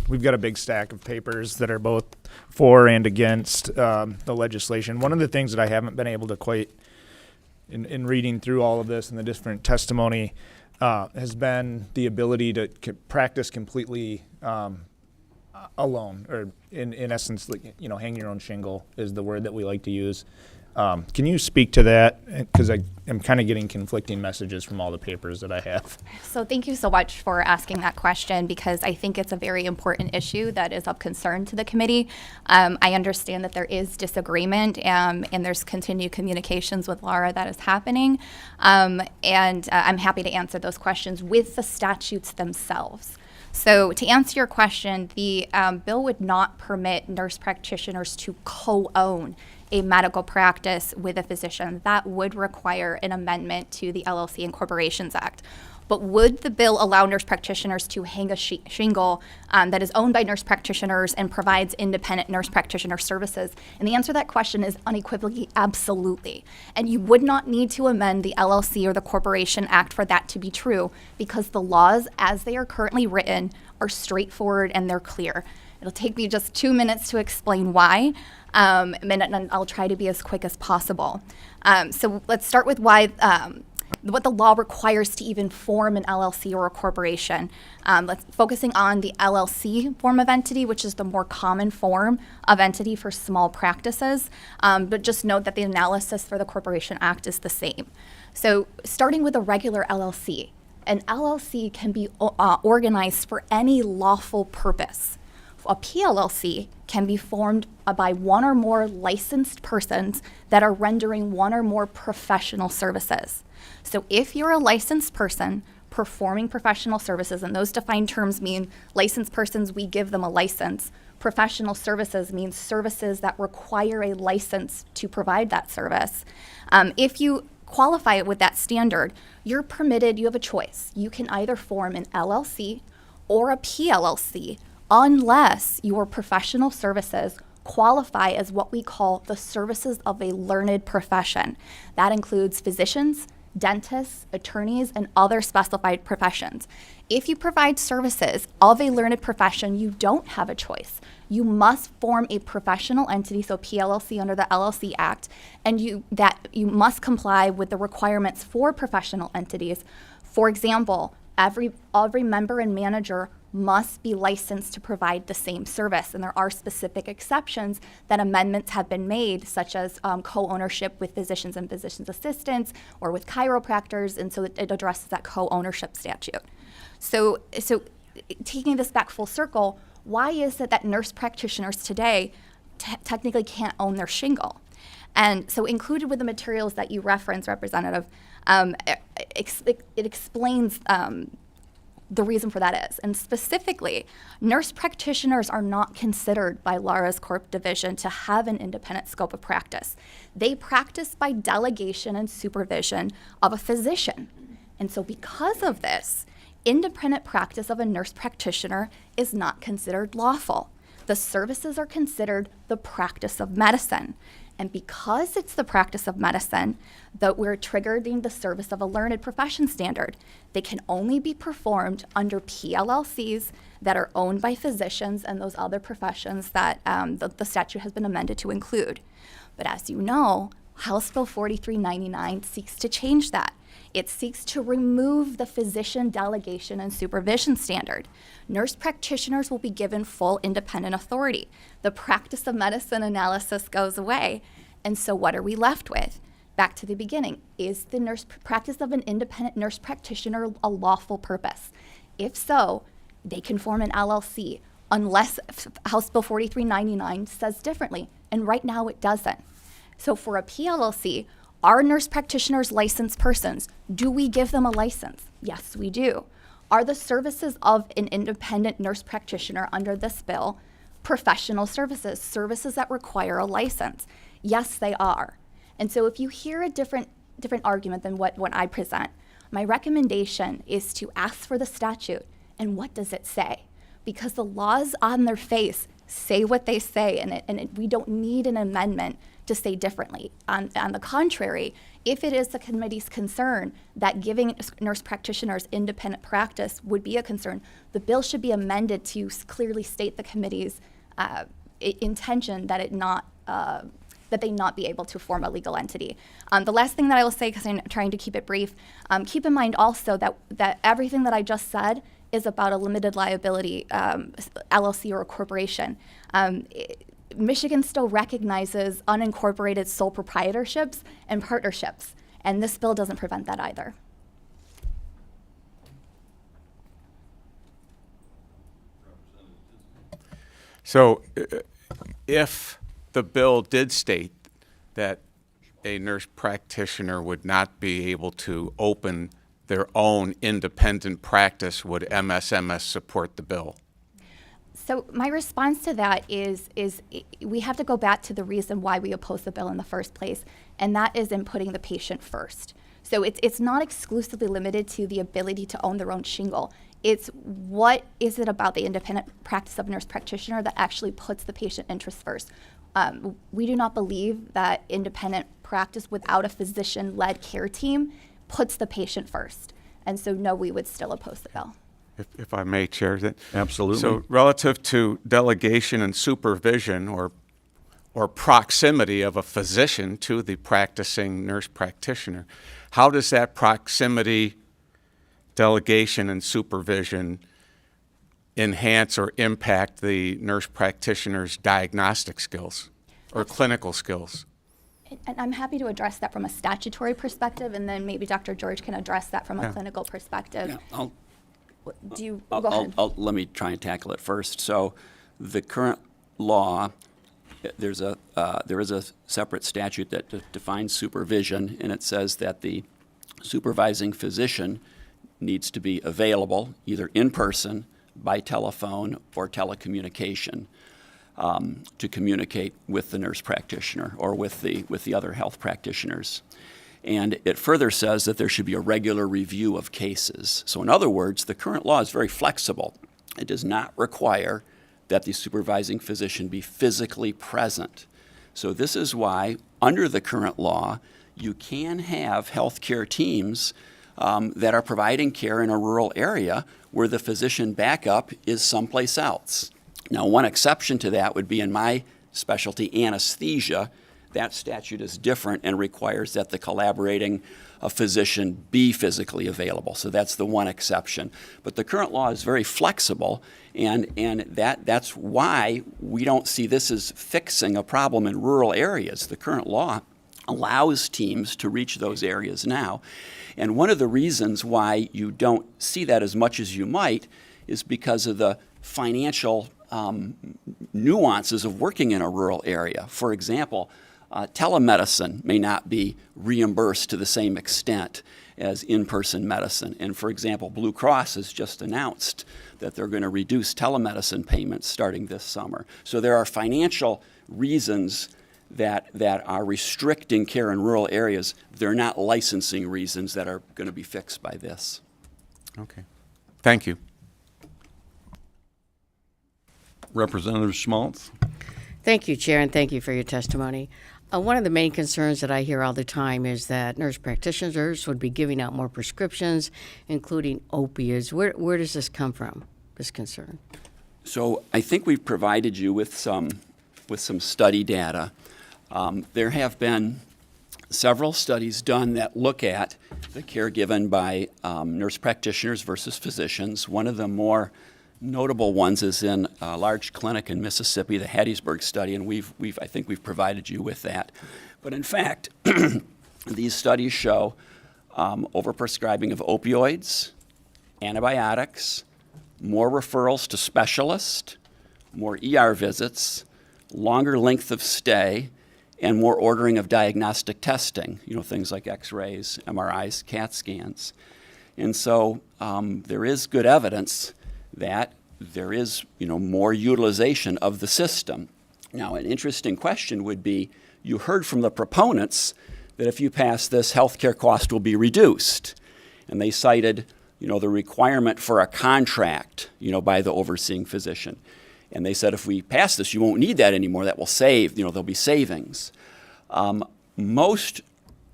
we've got a big stack of papers that are both for and against the legislation. One of the things that I haven't been able to quite, in reading through all of this and the different testimony, has been the ability to practice completely alone, or in essence, hang your own shingle is the word that we like to use. Can you speak to that? Because I am kind of getting conflicting messages from all the papers that I have. So thank you so much for asking that question, because I think it's a very important issue that is of concern to the committee. I understand that there is disagreement and there's continued communications with Laura that is happening. And I'm happy to answer those questions with the statutes themselves. So to answer your question, the bill would not permit nurse practitioners to co-own a medical practice with a physician. That would require an amendment to the LLC and Corporations Act. But would the bill allow nurse practitioners to hang a shingle that is owned by nurse practitioners and provides independent nurse practitioner services? And the answer to that question is unequivocally absolutely. And you would not need to amend the LLC or the Corporation Act for that to be true, because the laws as they are currently written are straightforward and they're clear. It'll take me just 2 minutes to explain why, and I'll try to be as quick as possible. So let's start with why, what the law requires to even form an LLC or a corporation. Let's focusing on the LLC form of entity, which is the more common form of entity for small practices. But just note that the analysis for the Corporation Act is the same. So starting with a regular LLC, an LLC can be organized for any lawful purpose. A PLLC can be formed by one or more licensed persons that are rendering one or more professional services. So if you're a licensed person performing professional services, and those defined terms mean licensed persons, we give them a license. Professional services means services that require a license to provide that service. If you qualify it with that standard, you're permitted, you have a choice. You can either form an LLC or a PLLC, unless your professional services qualify as what we call the services of a learned profession. That includes physicians, dentists, attorneys, and other specified professions. If you provide services of a learned profession, you don't have a choice. You must form a professional entity, so PLLC under the LLC Act, and you must comply with the requirements for professional entities. For example, every member and manager must be licensed to provide the same service. And there are specific exceptions that amendments have been made, such as co-ownership with physicians and physician's assistants or with chiropractors, and so it addresses that co-ownership statute. So taking this back full circle, why is it that nurse practitioners today technically can't own their shingle? And so included with the materials that you reference, Representative, it explains the reason for that is. And specifically, nurse practitioners are not considered by Lara's Corp division to have an independent scope of practice. They practice by delegation and supervision of a physician. And so because of this, independent practice of a nurse practitioner is not considered lawful. The services are considered the practice of medicine. And because it's the practice of medicine, that we're triggering the service of a learned profession standard. They can only be performed under PLLCs that are owned by physicians and those other professions that the statute has been amended to include. But as you know, House Bill 4399 seeks to change that. It seeks to remove the physician delegation and supervision standard. Nurse practitioners will be given full independent authority. The practice of medicine analysis goes away. And so what are we left with? Back to the beginning, is the practice of an independent nurse practitioner a lawful purpose? If so, they can form an LLC unless House Bill 4399 says differently. And right now it doesn't. So for a PLLC, are nurse practitioners licensed persons? Do we give them a license? Yes, we do. Are the services of an independent nurse practitioner under this bill professional services, services that require a license? Yes, they are. And so if you hear a different argument than what I present, my recommendation is to ask for the statute and what does it say? Because the laws on their face say what they say, and we don't need an amendment to say differently. On the contrary, if it is the committee's concern that giving nurse practitioners independent practice would be a concern, the bill should be amended to clearly state the committee's intention that that they not be able to form a legal entity. The last thing that I will say, because I'm trying to keep it brief, keep in mind also that everything that I just said is about a limited liability LLC or a corporation. Michigan still recognizes unincorporated sole proprietorships and partnerships, and this bill doesn't prevent that either. So if the bill did state that a nurse practitioner would not be able to open their own independent practice, would MSMS support the bill? So my response to that is we have to go back to the reason why we oppose the bill in the first place, and that is in putting the patient first. So it's not exclusively limited to the ability to own their own shingle. It's what is it about the independent practice of a nurse practitioner that actually puts the patient interest first. We do not believe that independent practice without a physician-led care team puts the patient first. And so no, we would still oppose the bill. If I may, Chair. Absolutely. So relative to delegation and supervision or proximity of a physician to the practicing nurse practitioner, how does that proximity, delegation, and supervision enhance or impact the nurse practitioner's diagnostic skills or clinical skills? And I'm happy to address that from a statutory perspective, and then maybe Dr. George can address that from a clinical perspective. Yeah, go ahead. Let me try and tackle it first. So the current law, there is a separate statute that defines supervision, and it says that the supervising physician needs to be available either in person, by telephone, or telecommunication to communicate with the nurse practitioner or with the other health practitioners. And it further says that there should be a regular review of cases. So in other words, the current law is very flexible. It does not require that the supervising physician be physically present. So this is why, under the current law, you can have healthcare teams that are providing care in a rural area where the physician backup is someplace else. Now, one exception to that would be in my specialty, anesthesia. that statute is different and requires that the collaborating physician be physically available. So that's the one exception. But the current law is very flexible, and that's why we don't see this as fixing a problem in rural areas. The current law allows teams to reach those areas now. And one of the reasons why you don't see that as much as you might is because of the financial nuances of working in a rural area. For example, telemedicine may not be reimbursed to the same extent as in-person medicine. And for example, Blue Cross has just announced that they're going to reduce telemedicine payments starting this summer. So there are financial reasons that are restricting care in rural areas. They're not licensing reasons that are going to be fixed by this. Okay. Thank you. Representative Schmaltz. Thank you, Chair, and thank you for your testimony. One of the main concerns that I hear all the time is that nurse practitioners would be giving out more prescriptions, including opioids. Where does this come from, this concern? So I think we've provided you with some study data. There have been several studies done that look at the care given by nurse practitioners versus physicians. One of the more notable ones is in a large clinic in Mississippi, the Hattiesburg study, and I think we've provided you with that. But in fact, these studies show overprescribing of opioids, antibiotics, more referrals to specialists, more ER visits, longer length of stay, and more ordering of diagnostic testing, things like x-rays, MRIs, CAT scans. And so there is good evidence that there is, more utilization of the system. Now, an interesting question would be, you heard from the proponents that if you pass this, healthcare cost will be reduced. And they cited, the requirement for a contract, by the overseeing physician. And they said, if we pass this, you won't need that anymore. That will save, there'll be savings. Most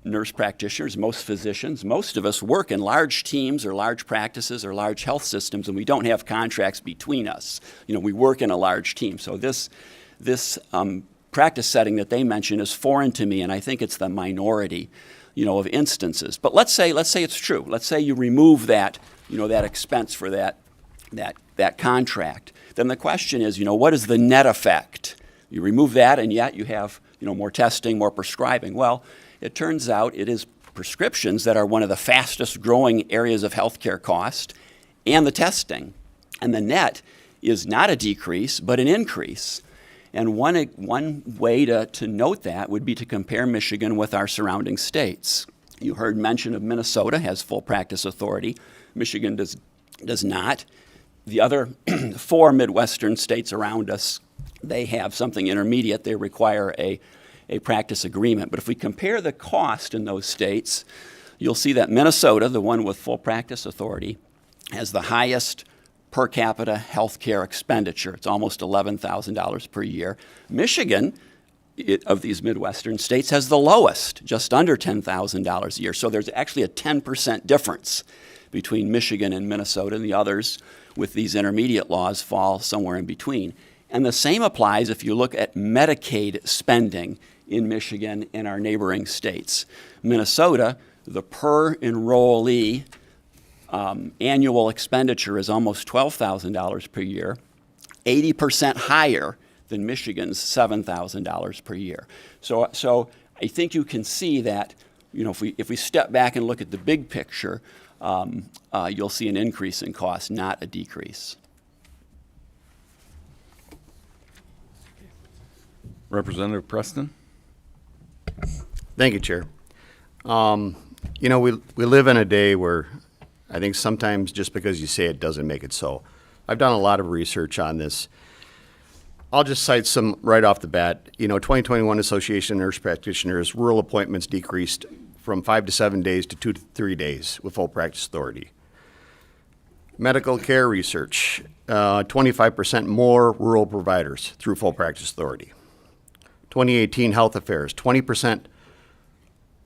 nurse practitioners, most physicians, most of us work in large teams or large practices or large health systems, and we don't have contracts between us. We work in a large team. So this practice setting that they mention is foreign to me, and I think it's the minority, of instances. But let's say it's true. Let's say you remove that, that expense for that contract. Then the question is, what is the net effect? You remove that, and yet you have, more testing, more prescribing. Well, it turns out it is prescriptions that are one of the fastest growing areas of healthcare cost, and the testing. And the net is not a decrease, but an increase. And one way to note that would be to compare Michigan with our surrounding states. You heard mention of Minnesota has full practice authority. Michigan does not. The other 4 Midwestern states around us, they have something intermediate. They require a practice agreement. But if we compare the cost in those states, you'll see that Minnesota, the one with full practice authority, has the highest per capita health care expenditure. It's almost $11,000 per year. Michigan, of these Midwestern states, has the lowest, just under $10,000 a year. So there's actually a 10% difference between Michigan and Minnesota, and the others with these intermediate laws fall somewhere in between. And the same applies if you look at Medicaid spending in Michigan and our neighboring states. Minnesota, the per enrollee annual expenditure is almost $12,000 per year, 80% higher than Michigan's $7,000 per year. So I think you can see that, if we step back and look at the big picture, you'll see an increase in cost, not a decrease. Representative Prestin. Thank you, Chair. We live in a day where I think sometimes just because you say it doesn't make it so. I've done a lot of research on this. I'll just cite some right off the bat. 2021 Association of Nurse Practitioners, rural appointments decreased from 5 to 7 days to 2 to 3 days with full practice authority. Medical care research, 25% more rural providers through full practice authority. 2018 Health Affairs, 20%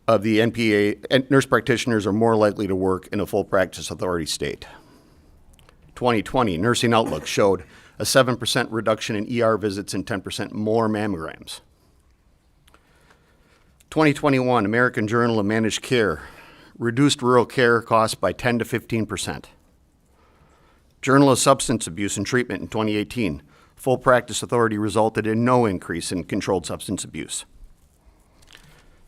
of the NPA nurse practitioners are more likely to work in a full practice authority state. 2020 Nursing Outlook showed a 7% reduction in ER visits and 10% more mammograms. 2021 American Journal of Managed Care reduced rural care costs by 10 to 15%. Journal of Substance Abuse and Treatment in 2018, full practice authority resulted in no increase in controlled substance abuse.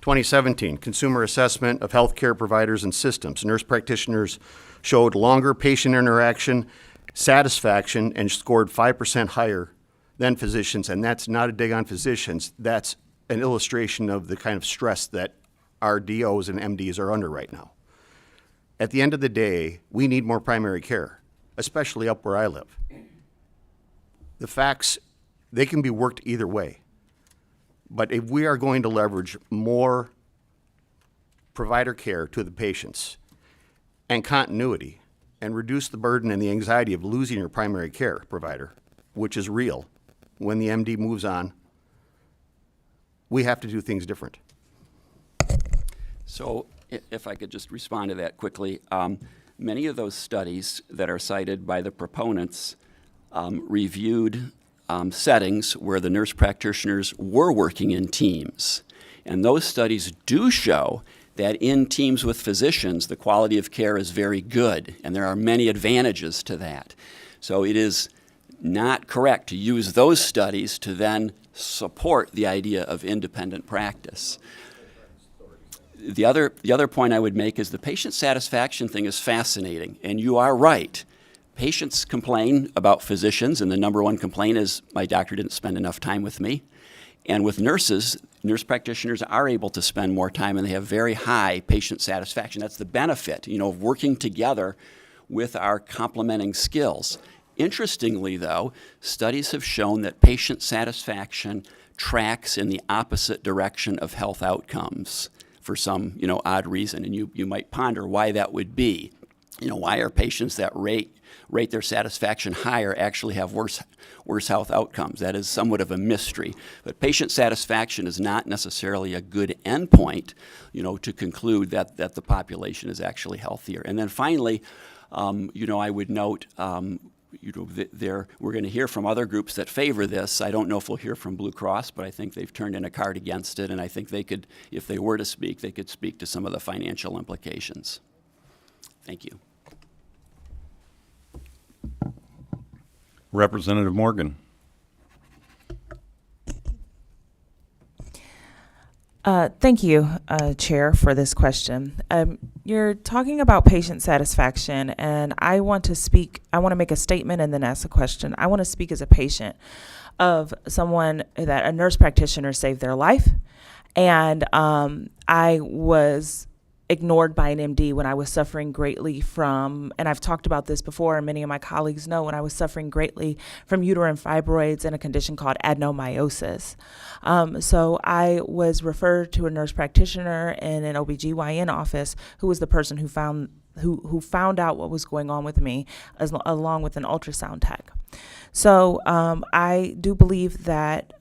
2017 Consumer Assessment of Healthcare Providers and Systems, nurse practitioners showed longer patient interaction, satisfaction, and scored 5% higher than physicians, and that's not a dig on physicians, that's an illustration of the kind of stress that our DOs and MDs are under right now. At the end of the day, we need more primary care, especially up where I live. The facts, they can be worked either way. But if we are going to leverage more provider care to the patients and continuity and reduce the burden and the anxiety of losing your primary care provider, which is real when the MD moves on, we have to do things different. So if I could just respond to that quickly. Many of those studies that are cited by the proponents reviewed settings where the nurse practitioners were working in teams. And those studies do show that in teams with physicians, the quality of care is very good, and there are many advantages to that. So it is not correct to use those studies to then support the idea of independent practice. The other point I would make is the patient satisfaction thing is fascinating, and you are right. Patients complain about physicians, and the number one complaint is, my doctor didn't spend enough time with me. And with nurses, nurse practitioners are able to spend more time, and they have very high patient satisfaction. That's the benefit, of working together with our complementing skills. Interestingly, though, studies have shown that patient satisfaction tracks in the opposite direction of health outcomes for some, odd reason. And you might ponder why that would be. Why are patients that rate their satisfaction higher actually have worse health outcomes? That is somewhat of a mystery. But patient satisfaction is not necessarily a good endpoint, to conclude that the population is actually healthier. And then finally, I would note, we're going to hear from other groups that favor this. I don't know if we'll hear from Blue Cross, but I think they've turned in a card against it, and I think they could, if they were to speak, they could speak to some of the financial implications. Thank you. Representative Morgan. Thank you, Chair, for this question. You're talking about patient satisfaction, and I want to make a statement and then ask a question. I want to speak as a patient of someone that a nurse practitioner saved their life, and I was ignored by an MD when I was suffering greatly from, and I've talked about this before, and many of my colleagues know, when I was suffering greatly from uterine fibroids and a condition called adenomyosis. So I was referred to a nurse practitioner in an OBGYN office who was the person who found out what was going on with me, along with an ultrasound tech. So I do believe that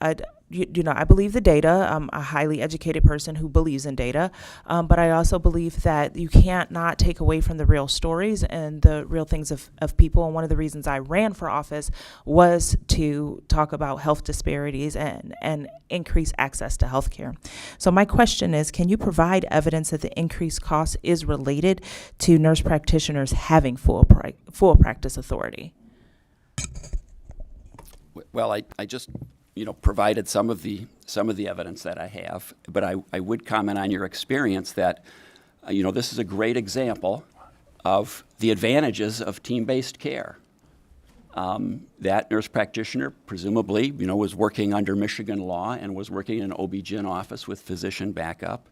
I believe the data. I'm a highly educated person who believes in data, but I also believe that you can't not take away from the real stories and the real things of people. And one of the reasons I ran for office was to talk about health disparities and increase access to health care. So my question is, can you provide evidence that the increased cost is related to nurse practitioners having full practice authority? Well, I just provided some of the evidence that I have, but I would comment on your experience that this is a great example of the advantages of team-based care. That nurse practitioner presumably was working under Michigan law and was working in an OB-GYN office with physician backup,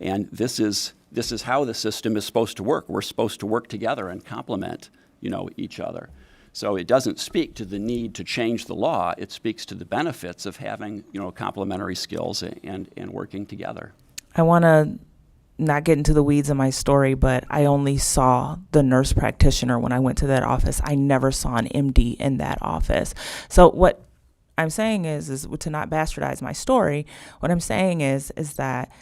and this is how the system is supposed to work. We're supposed to work together and complement each other. So it doesn't speak to the need to change the law. It speaks to the benefits of having, complementary skills and working together. I want to not get into the weeds of my story, but I only saw the nurse practitioner when I went to that office. I never saw an MD in that office. So what I'm saying is to not bastardize my story. What I'm saying is that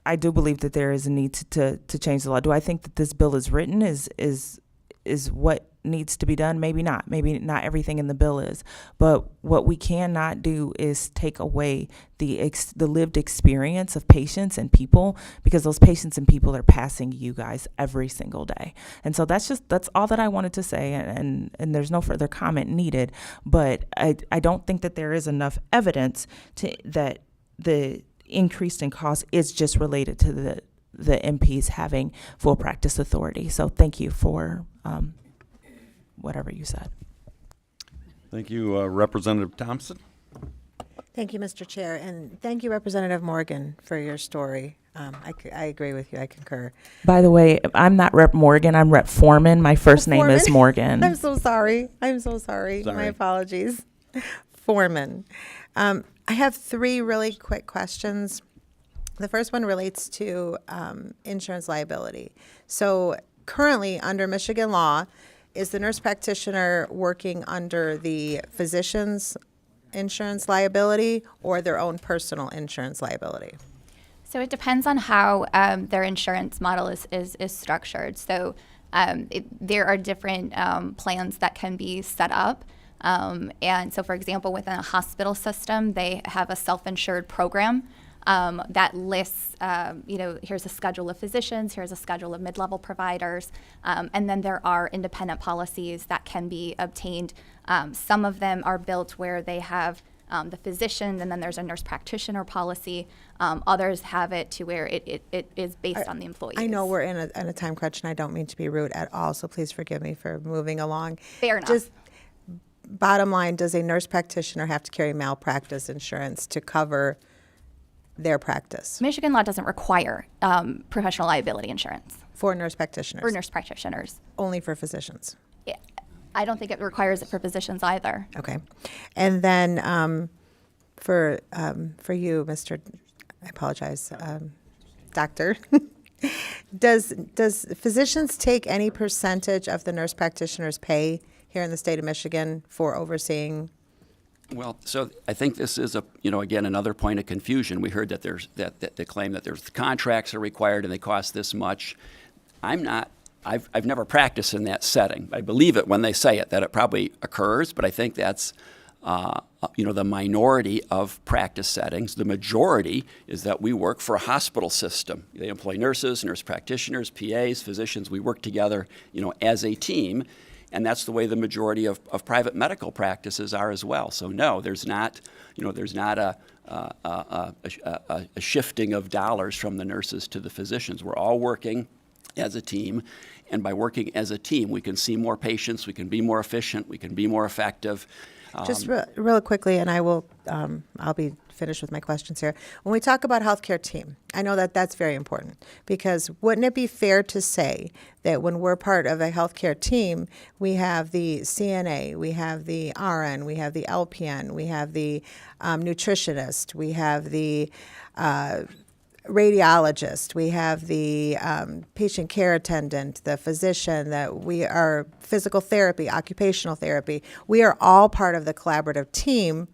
I do believe that there is a need to change the law. Do I think that this bill is written is what needs to be done, maybe not. Maybe not everything in the bill is. But what we cannot do is take away the lived experience of patients and people, because those patients and people are passing you guys every single day. And so that's all that I wanted to say, and there's no further comment needed. But I don't think that there is enough evidence that the increase in cost is just related to the MPs having full practice authority. So thank you for whatever you said. Thank you, Representative Thompson. Thank you, Mr. Chair, and thank you, Representative Morgan, for your story. I agree with you. I concur. By the way, I'm not Rep. Morgan. I'm Rep. Foreman. My first name is Morgan. I'm so sorry. My apologies. Foreman. I have 3 really quick questions. The first one relates to insurance liability. So currently, under Michigan law, is the nurse practitioner working under the physician's insurance liability or their own personal insurance liability? So it depends on how their insurance model is structured. So there are different plans that can be set up. And so, for example, within a hospital system, they have a self-insured program that lists, here's a schedule of physicians, here's a schedule of mid-level providers, and then there are independent policies that can be obtained. Some of them are built where they have the physician, and then there's a nurse practitioner policy. Others have it to where it is based on the employees. I know we're in a time crunch, and I don't mean to be rude at all, so please forgive me for moving along. Fair enough. Just bottom line, does a nurse practitioner have to carry malpractice insurance to cover their practice? Michigan law doesn't require professional liability insurance. For nurse practitioners? For nurse practitioners. Only for physicians? Yeah. I don't think it requires it for physicians either. Okay. And then for you, Mr. I apologize, doctor, does physicians take any percentage of the nurse practitioner's pay here in the state of Michigan for overseeing? Well, so I think this is again, another point of confusion. We heard that there's that they claim that there's contracts are required and they cost this much. I've never practiced in that setting. I believe it when they say it, that it probably occurs, but I think that's the minority of practice settings. The majority is that we work for a hospital system. They employ nurses, nurse practitioners, PAs, physicians. We work together, as a team. And that's the way the majority of private medical practices are as well. So no, there's not a shifting of dollars from the nurses to the physicians. We're all working as a team, and by working as a team, we can see more patients, we can be more efficient, we can be more effective. Just real quickly, and I'll be finished with my questions here. When we talk about healthcare team, I know that that's very important, because wouldn't it be fair to say that when we're part of a healthcare team, we have the CNA, we have the RN, we have the LPN, we have the nutritionist, we have the radiologist, we have the patient care attendant, the physician, that we are physical therapy, occupational therapy. We are all part of the collaborative team.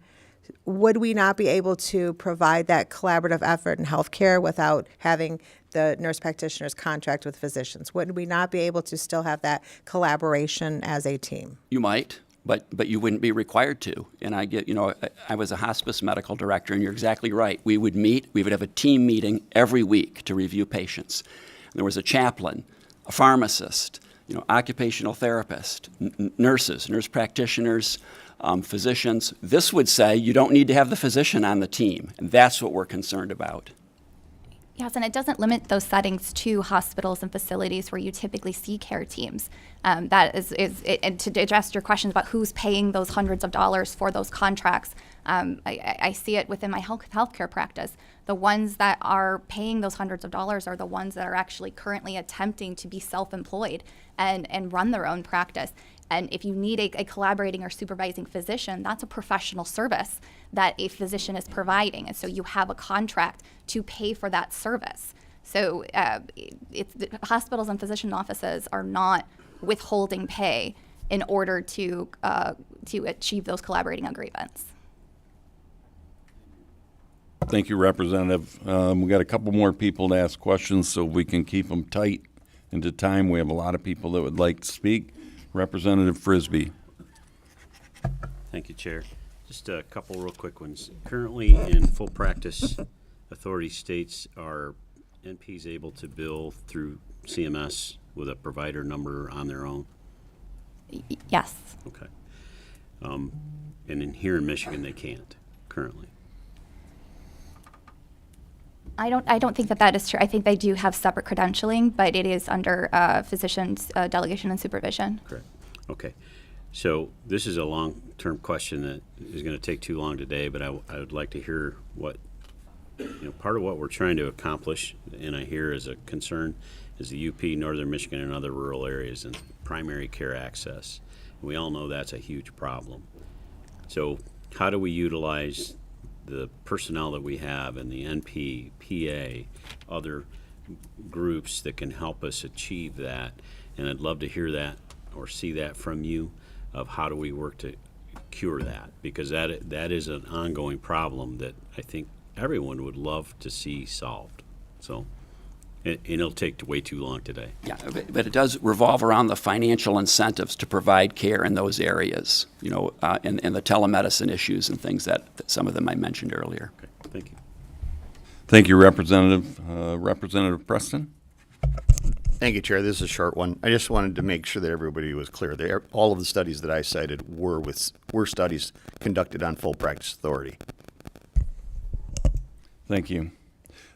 Would we not be able to provide that collaborative effort in healthcare without having the nurse practitioners contract with physicians? Would we not be able to still have that collaboration as a team? You might. But you wouldn't be required to. And I was a hospice medical director, and you're exactly right. We would have a team meeting every week to review patients. There was a chaplain, a pharmacist, occupational therapist, nurses, nurse practitioners, physicians. This would say you don't need to have the physician on the team, and that's what we're concerned about. Yes, and it doesn't limit those settings to hospitals and facilities where you typically see care teams. That is and to address your questions about who's paying those hundreds of dollars for those contracts, I see it within my healthcare practice. The ones that are paying those hundreds of dollars are the ones that are actually currently attempting to be self-employed and run their own practice. And if you need a collaborating or supervising physician, that's a professional service that a physician is providing. And so you have a contract to pay for that service. So hospitals and physician offices are not withholding pay in order to achieve those collaborating agreements. Thank you, Representative. We got a couple more people to ask questions, so we can keep them tight into time. We have a lot of people that would like to speak. Representative Frisbee. Thank you, Chair. Just a couple real quick ones. Currently, in full practice, authority states are NPs able to bill through CMS with a provider number on their own? Yes. Okay. And here in Michigan, they can't currently. I don't think that is true. I think they do have separate credentialing, but it is under physician's delegation and supervision. Correct. Okay. So this is a long-term question that is going to take too long today, but I would like to hear what, part of what we're trying to accomplish, and I hear as a concern, is the UP, Northern Michigan, and other rural areas and primary care access. And we all know that's a huge problem. So how do we utilize the personnel that we have and the NP, PA, other groups that can help us achieve that? And I'd love to hear that or see that from you of how do we work to cure that, because that is an ongoing problem that I think everyone would love to see solved. So, and it'll take way too long today. Yeah, but it does revolve around the financial incentives to provide care in those areas, and the telemedicine issues and things that some of them I mentioned earlier. Okay, thank you. Thank you, Representative. Representative Preston. Thank you, Chair. This is a short one. I just wanted to make sure that everybody was clear. All of the studies that I cited were studies conducted on full practice authority. Thank you.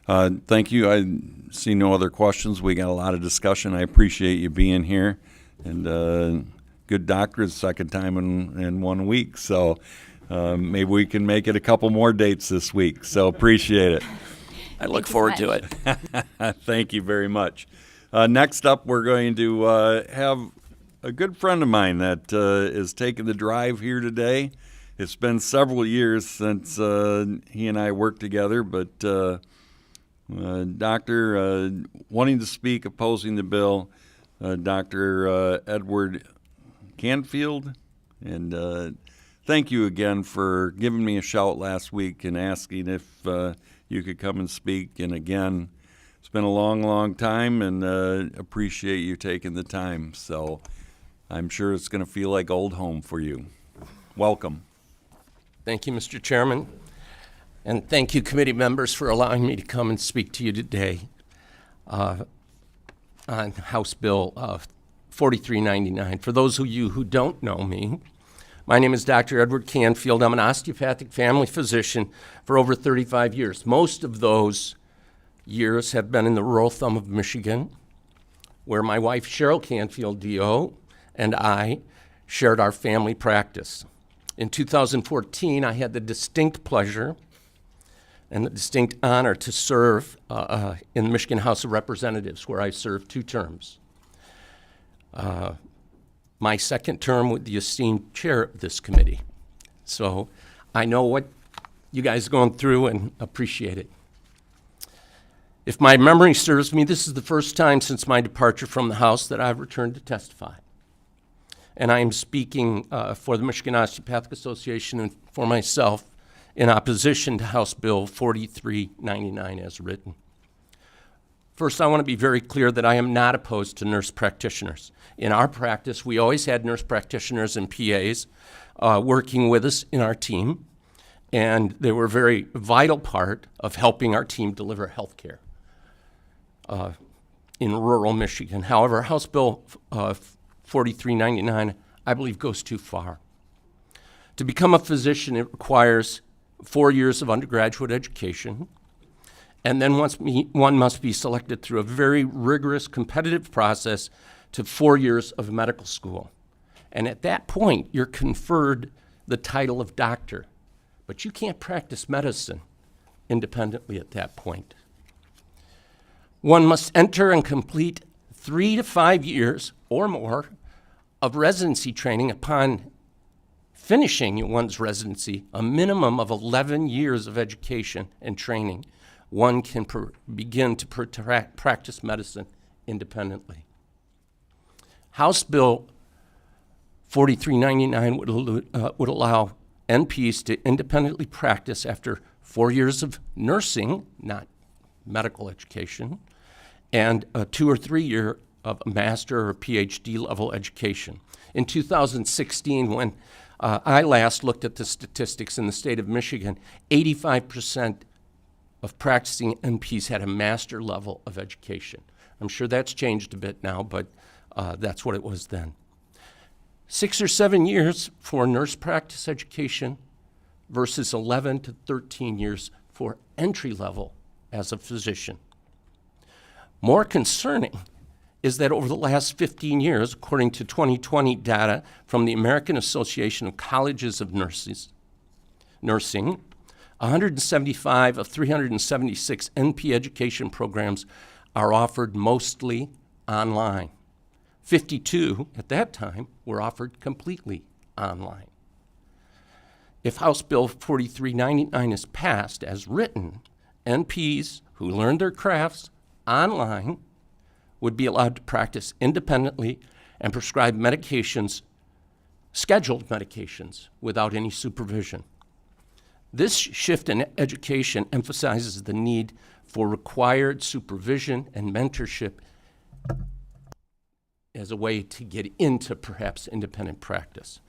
Thank you. I see no other questions. We got a lot of discussion. I appreciate you being here. And good doctorate, second time in 1 week. So maybe we can make it a couple more dates this week. So appreciate it. I look forward to it. Thank you very much. Next up, we're going to have a good friend of mine that is taking the drive here today. It's been several years since he and I worked together, but Doctor, wanting to speak, opposing the bill, Dr. Edward Canfield. And thank you again for giving me a shout last week and asking if you could come and speak. And again, it's been a long, long time, and appreciate you taking the time. So I'm sure it's going to feel like old home for you. Welcome. Thank you, Mr. Chairman. And thank you, committee members, for allowing me to come and speak to you today on House Bill 4399. For those of you who don't know me, my name is Dr. Edward Canfield. I'm an osteopathic family physician for over 35 years. Most of those years have been in the rural thumb of Michigan, where my wife, Cheryl Canfield, DO, and I shared our family practice. In 2014, I had the distinct pleasure and the distinct honor to serve in the Michigan House of Representatives, where I served 2 terms. My second term with the esteemed chair of this committee. So I know what you guys are going through and appreciate it. If my memory serves me, this is the first time since my departure from the House that I've returned to testify. And I am speaking for the Michigan Osteopathic Association and for myself in opposition to House Bill 4399 as written. First, I want to be very clear that I am not opposed to nurse practitioners. In our practice, we always had nurse practitioners and PAs working with us in our team, and they were a very vital part of helping our team deliver health care in rural Michigan. However, House Bill 4399, I believe, goes too far. To become a physician, it requires 4 years of undergraduate education, and then one must be selected through a very rigorous competitive process to 4 years of medical school. And at that point, you're conferred the title of doctor, but you can't practice medicine independently at that point. One must enter and complete 3 to 5 years or more of residency training. Upon finishing one's residency, a minimum of 11 years of education and training, one can begin to practice medicine independently. House Bill 4399 would allow NPs to independently practice after 4 years of nursing, not medical education, and a 2 or 3 year of a master or PhD level education. In 2016, when I last looked at the statistics in the state of Michigan, 85% of practicing NPs had a master level of education. I'm sure that's changed a bit now, but that's what it was then. 6 or 7 years for nurse practice education versus 11 to 13 years for entry level as a physician. More concerning is that over the last 15 years, according to 2020 data from the American Association of Colleges of Nursing, 175 of 376 NP education programs are offered mostly online. 52 at that time were offered completely online. If House Bill 4399 is passed as written, NPs who learn their crafts online would be allowed to practice independently and prescribe medications, scheduled medications, without any supervision. This shift in education emphasizes the need for required supervision and mentorship as a way to get into perhaps independent practice.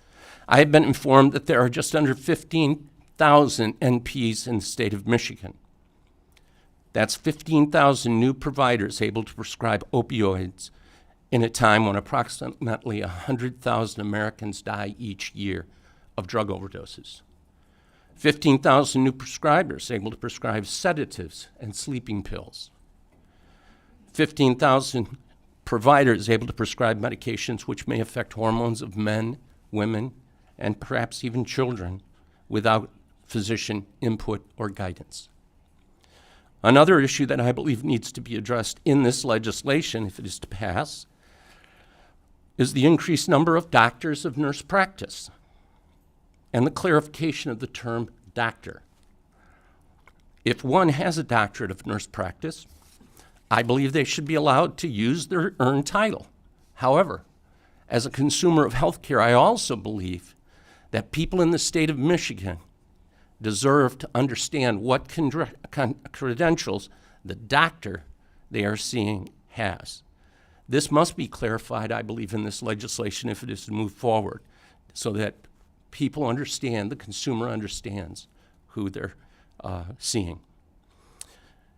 I have been informed that there are just under 15,000 NPs in the state of Michigan. That's 15,000 new providers able to prescribe opioids in a time when approximately 100,000 Americans die each year of drug overdoses. 15,000 new prescribers able to prescribe sedatives and sleeping pills. 15,000 providers able to prescribe medications which may affect hormones of men, women, and perhaps even children without physician input or guidance. Another issue that I believe needs to be addressed in this legislation, if it is to pass, is the increased number of doctors of nurse practice and the clarification of the term doctor. If one has a doctorate of nurse practice, I believe they should be allowed to use their earned title. However, as a consumer of healthcare, I also believe that people in the state of Michigan deserve to understand what credentials the doctor they are seeing has. This must be clarified, I believe, in this legislation if it is to move forward, so that people understand, the consumer understands who they're seeing.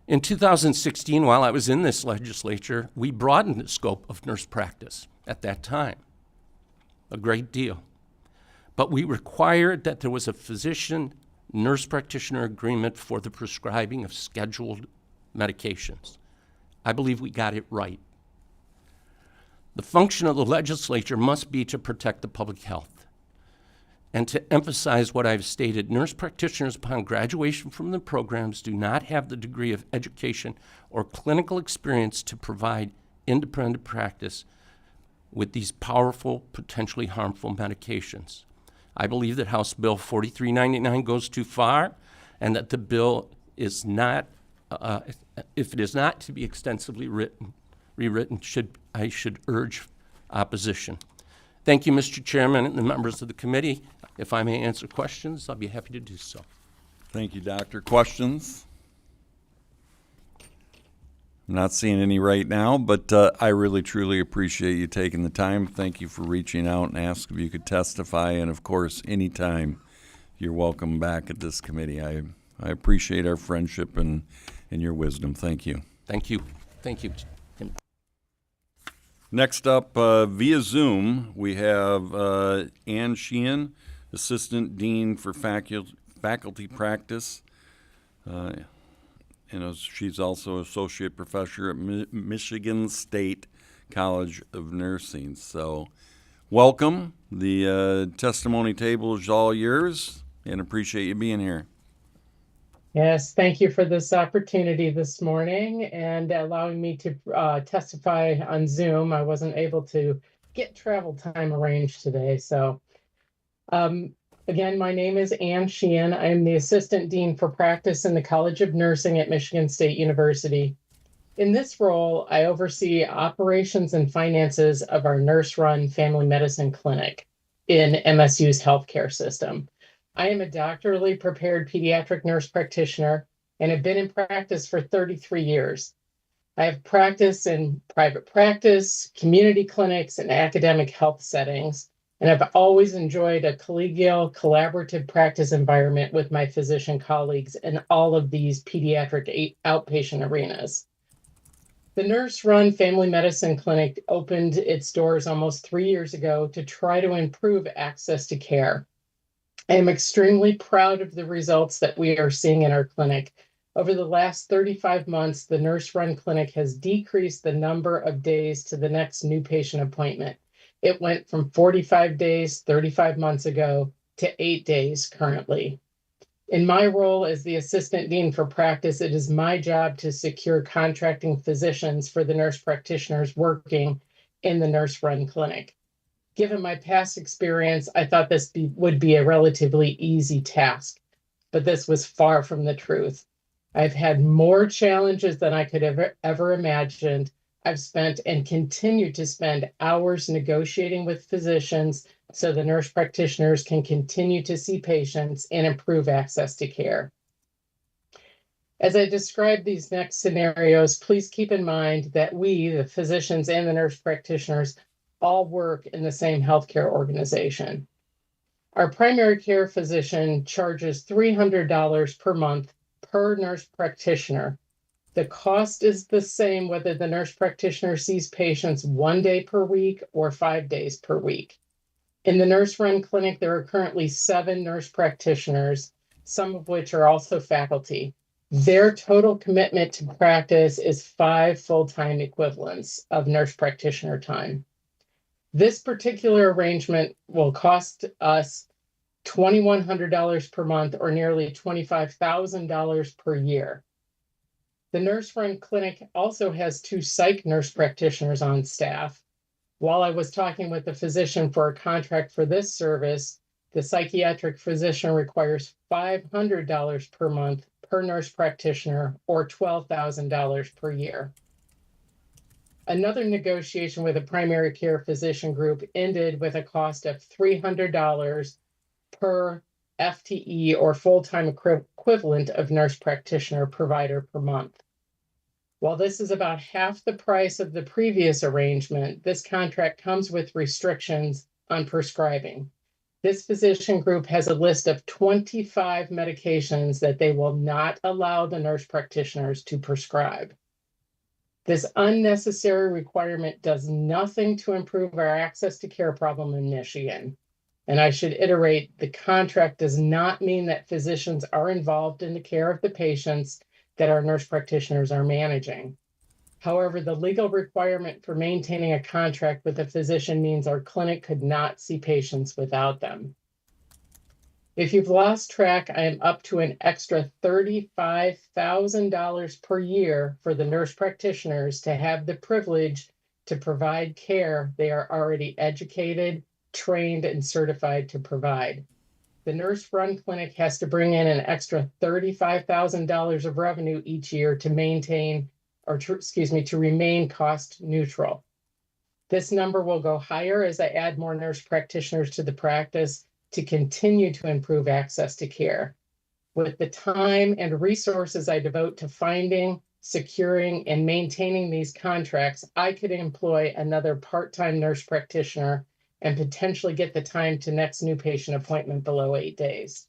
In 2016, while I was in this legislature, we broadened the scope of nurse practice at that time a great deal. But we required that there was a physician nurse practitioner agreement for the prescribing of scheduled medications. I believe we got it right. The function of the legislature must be to protect the public health. And to emphasize what I've stated, nurse practitioners upon graduation from the programs do not have the degree of education or clinical experience to provide independent practice with these powerful, potentially harmful medications. I believe that House Bill 4399 goes too far, and that the bill is not, if it is not to be extensively rewritten, I should urge opposition. Thank you, Mr. Chairman, and the members of the committee. If I may answer questions, I'll be happy to do so. Thank you, Doctor. Questions? I'm not seeing any right now, but I really, truly appreciate you taking the time. Thank you for reaching out and asking if you could testify. And, of course, anytime you're welcome back at this committee. I appreciate our friendship and your wisdom. Thank you. Thank you. Thank you. Next up, via Zoom, we have Ann Sheehan, Assistant Dean for Faculty Practice. She's also Associate Professor at Michigan State College of Nursing. So welcome. The testimony table is all yours, and appreciate you being here. Yes, thank you for this opportunity this morning and allowing me to testify on Zoom. I wasn't able to get travel time arranged today. So again, my name is Ann Sheehan. I am the Assistant Dean for Practice in the College of Nursing at Michigan State University. In this role, I oversee operations and finances of our nurse-run family medicine clinic in MSU's healthcare system. I am a doctorally prepared pediatric nurse practitioner and have been in practice for 33 years. I have practice in private practice, community clinics, and academic health settings, and I've always enjoyed a collegial, collaborative practice environment with my physician colleagues in all of these pediatric outpatient arenas. The nurse-run family medicine clinic opened its doors almost 3 years ago to try to improve access to care. I am extremely proud of the results that we are seeing in our clinic. Over the last 35 months, the nurse-run clinic has decreased the number of days to the next new patient appointment. It went from 45 days 35 months ago to 8 days currently. In my role as the Assistant Dean for Practice, it is my job to secure contracting physicians for the nurse practitioners working in the nurse-run clinic. Given my past experience, I thought this would be a relatively easy task, but this was far from the truth. I've had more challenges than I could ever imagined. I've spent and continue to spend hours negotiating with physicians so the nurse practitioners can continue to see patients and improve access to care. As I describe these next scenarios, please keep in mind that we, the physicians and the nurse practitioners, all work in the same healthcare organization. Our primary care physician charges $300 per month per nurse practitioner. The cost is the same whether the nurse practitioner sees patients 1 day per week or 5 days per week. In the nurse-run clinic, there are currently 7 nurse practitioners, some of which are also faculty. Their total commitment to practice is 5 full-time equivalents of nurse practitioner time. This particular arrangement will cost us $2,100 per month or nearly $25,000 per year. The nurse-run clinic also has 2 psych nurse practitioners on staff. While I was talking with the physician for a contract for this service, the psychiatric physician requires $500 per month per nurse practitioner or $12,000 per year. Another negotiation with a primary care physician group ended with a cost of $300 per FTE or full-time equivalent of nurse practitioner provider per month. While this is about half the price of the previous arrangement, this contract comes with restrictions on prescribing. This physician group has a list of 25 medications that they will not allow the nurse practitioners to prescribe. This unnecessary requirement does nothing to improve our access to care problem in Michigan. And I should iterate, the contract does not mean that physicians are involved in the care of the patients that our nurse practitioners are managing. However, the legal requirement for maintaining a contract with a physician means our clinic could not see patients without them. If you've lost track, I am up to an extra $35,000 per year for the nurse practitioners to have the privilege to provide care they are already educated, trained, and certified to provide. The nurse-run clinic has to bring in an extra $35,000 of revenue each year to maintain, to remain cost neutral. This number will go higher as I add more nurse practitioners to the practice to continue to improve access to care. With the time and resources I devote to finding, securing, and maintaining these contracts, I could employ another part-time nurse practitioner and potentially get the time to next new patient appointment below 8 days.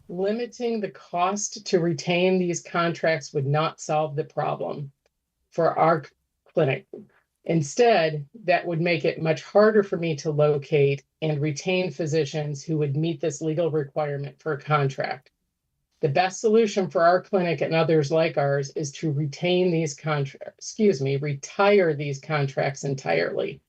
Limiting the cost to retain these contracts would not solve the problem for our clinic. Instead, that would make it much harder for me to locate and retain physicians who would meet this legal requirement for a contract. The best solution for our clinic and others like ours is to retire these contracts entirely.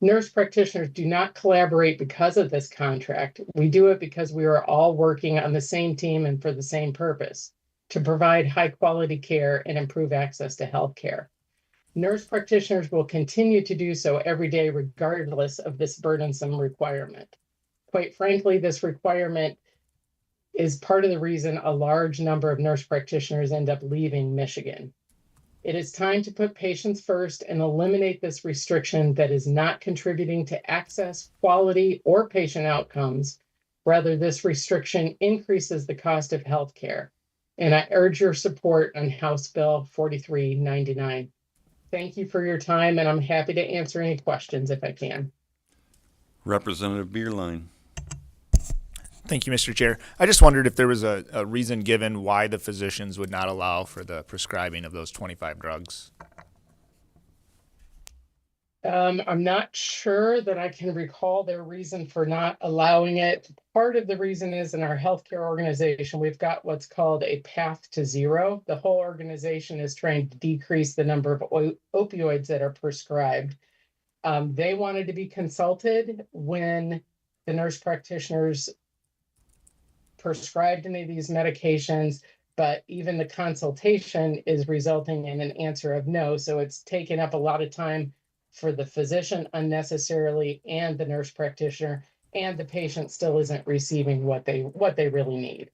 Nurse practitioners do not collaborate because of this contract. We do it because we are all working on the same team and for the same purpose, to provide high quality care and improve access to health care. Nurse practitioners will continue to do so every day, regardless of this burdensome requirement. Quite frankly, this requirement is part of the reason a large number of nurse practitioners end up leaving Michigan. It is time to put patients first and eliminate this restriction that is not contributing to access, quality, or patient outcomes. Rather, this restriction increases the cost of health care. and I urge your support on House Bill 4399. Thank you for your time, and I'm happy to answer any questions if I can. Representative Bierlein. Thank you, Mr. Chair. I just wondered if there was a reason given why the physicians would not allow for the prescribing of those 25 drugs. I'm not sure that I can recall their reason for not allowing it. Part of the reason is in our healthcare organization, we've got what's called a path to zero. The whole organization is trying to decrease the number of opioids that are prescribed. They wanted to be consulted when the nurse practitioners prescribed any of these medications, but even the consultation is resulting in an answer of no. So it's taken up a lot of time for the physician unnecessarily and the nurse practitioner, and the patient still isn't receiving what they really need.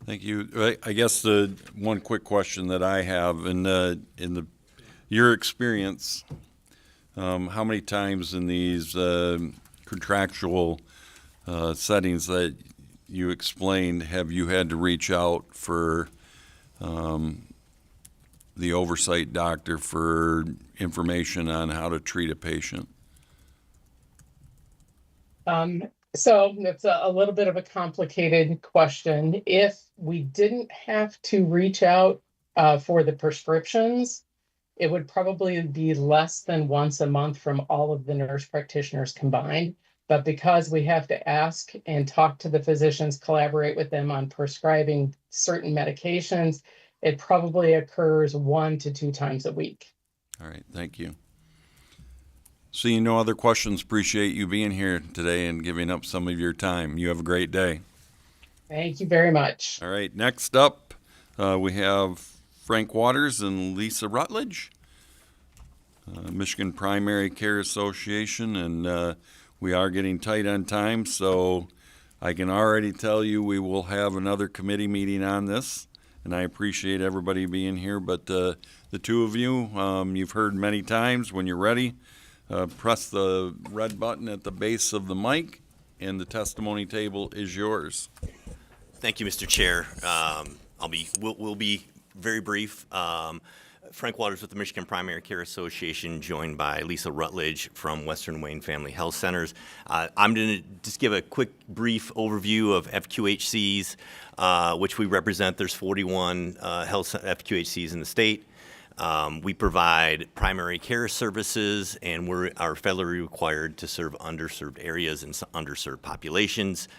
Thank you. I guess the one quick question that I have in your experience, how many times in these contractual settings that you explained have you had to reach out for the oversight doctor for information on how to treat a patient? So that's a little bit of a complicated question. If we didn't have to reach out for the prescriptions, it would probably be less than once a month from all of the nurse practitioners combined. But because we have to ask and talk to the physicians, collaborate with them on prescribing certain medications, it probably occurs 1 to 2 times a week. All right, thank you. Seeing no other questions, appreciate you being here today and giving up some of your time. You have a great day. Thank you very much. All right, next up, we have Frank Waters and Lisa Rutledge, Michigan Primary Care Association, and we are getting tight on time, so I can already tell you we will have another committee meeting on this, and I appreciate everybody being here, but the two of you, you've heard many times. When you're ready, press the red button at the base of the mic, and the testimony table is yours. Thank you, Mr. Chair. We'll be very brief. Frank Waters with the Michigan Primary Care Association, joined by Lisa Rutledge from Western Wayne Family Health Centers. I'm going to just give a quick, brief overview of FQHCs, which we represent. There's 41 health FQHCs in the state. We provide primary care services, and we are federally required to serve underserved areas and underserved populations.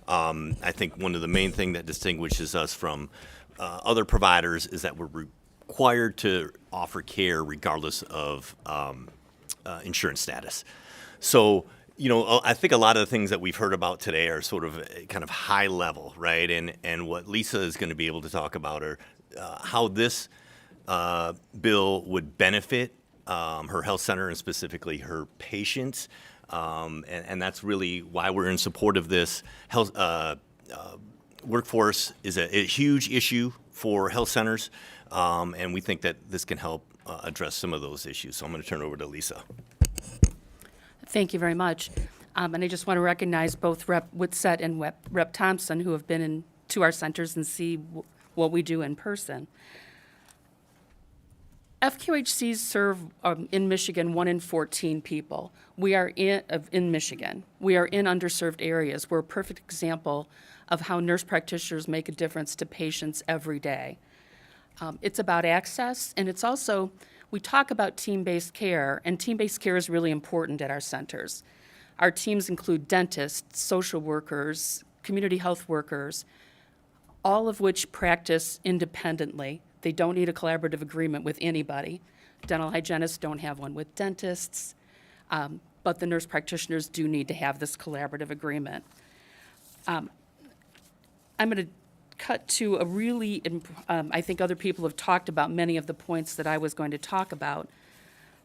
I think one of the main things that distinguishes us from other providers is that we're required to offer care regardless of insurance status. So, I think a lot of the things that we've heard about today are sort of kind of high level, right? And what Lisa is going to be able to talk about are how this bill would benefit her health center and specifically her patients. And that's really why we're in support of this. Health workforce is a huge issue for health centers, and we think that this can help address some of those issues. So I'm going to turn it over to Lisa. Thank you very much. And I just want to recognize both Rep. Whitsett and Rep. Thompson, who have been to our centers and see what we do in person. FQHCs serve in Michigan 1 in 14 people. We are in Michigan. We are in underserved areas. We're a perfect example of how nurse practitioners make a difference to patients every day. It's about access, and it's also, we talk about team-based care, and team-based care is really important at our centers. Our teams include dentists, social workers, community health workers, all of which practice independently. They don't need a collaborative agreement with anybody. Dental hygienists don't have one with dentists, but the nurse practitioners do need to have this collaborative agreement. I'm going to cut to a really, I think other people have talked about many of the points that I was going to talk about,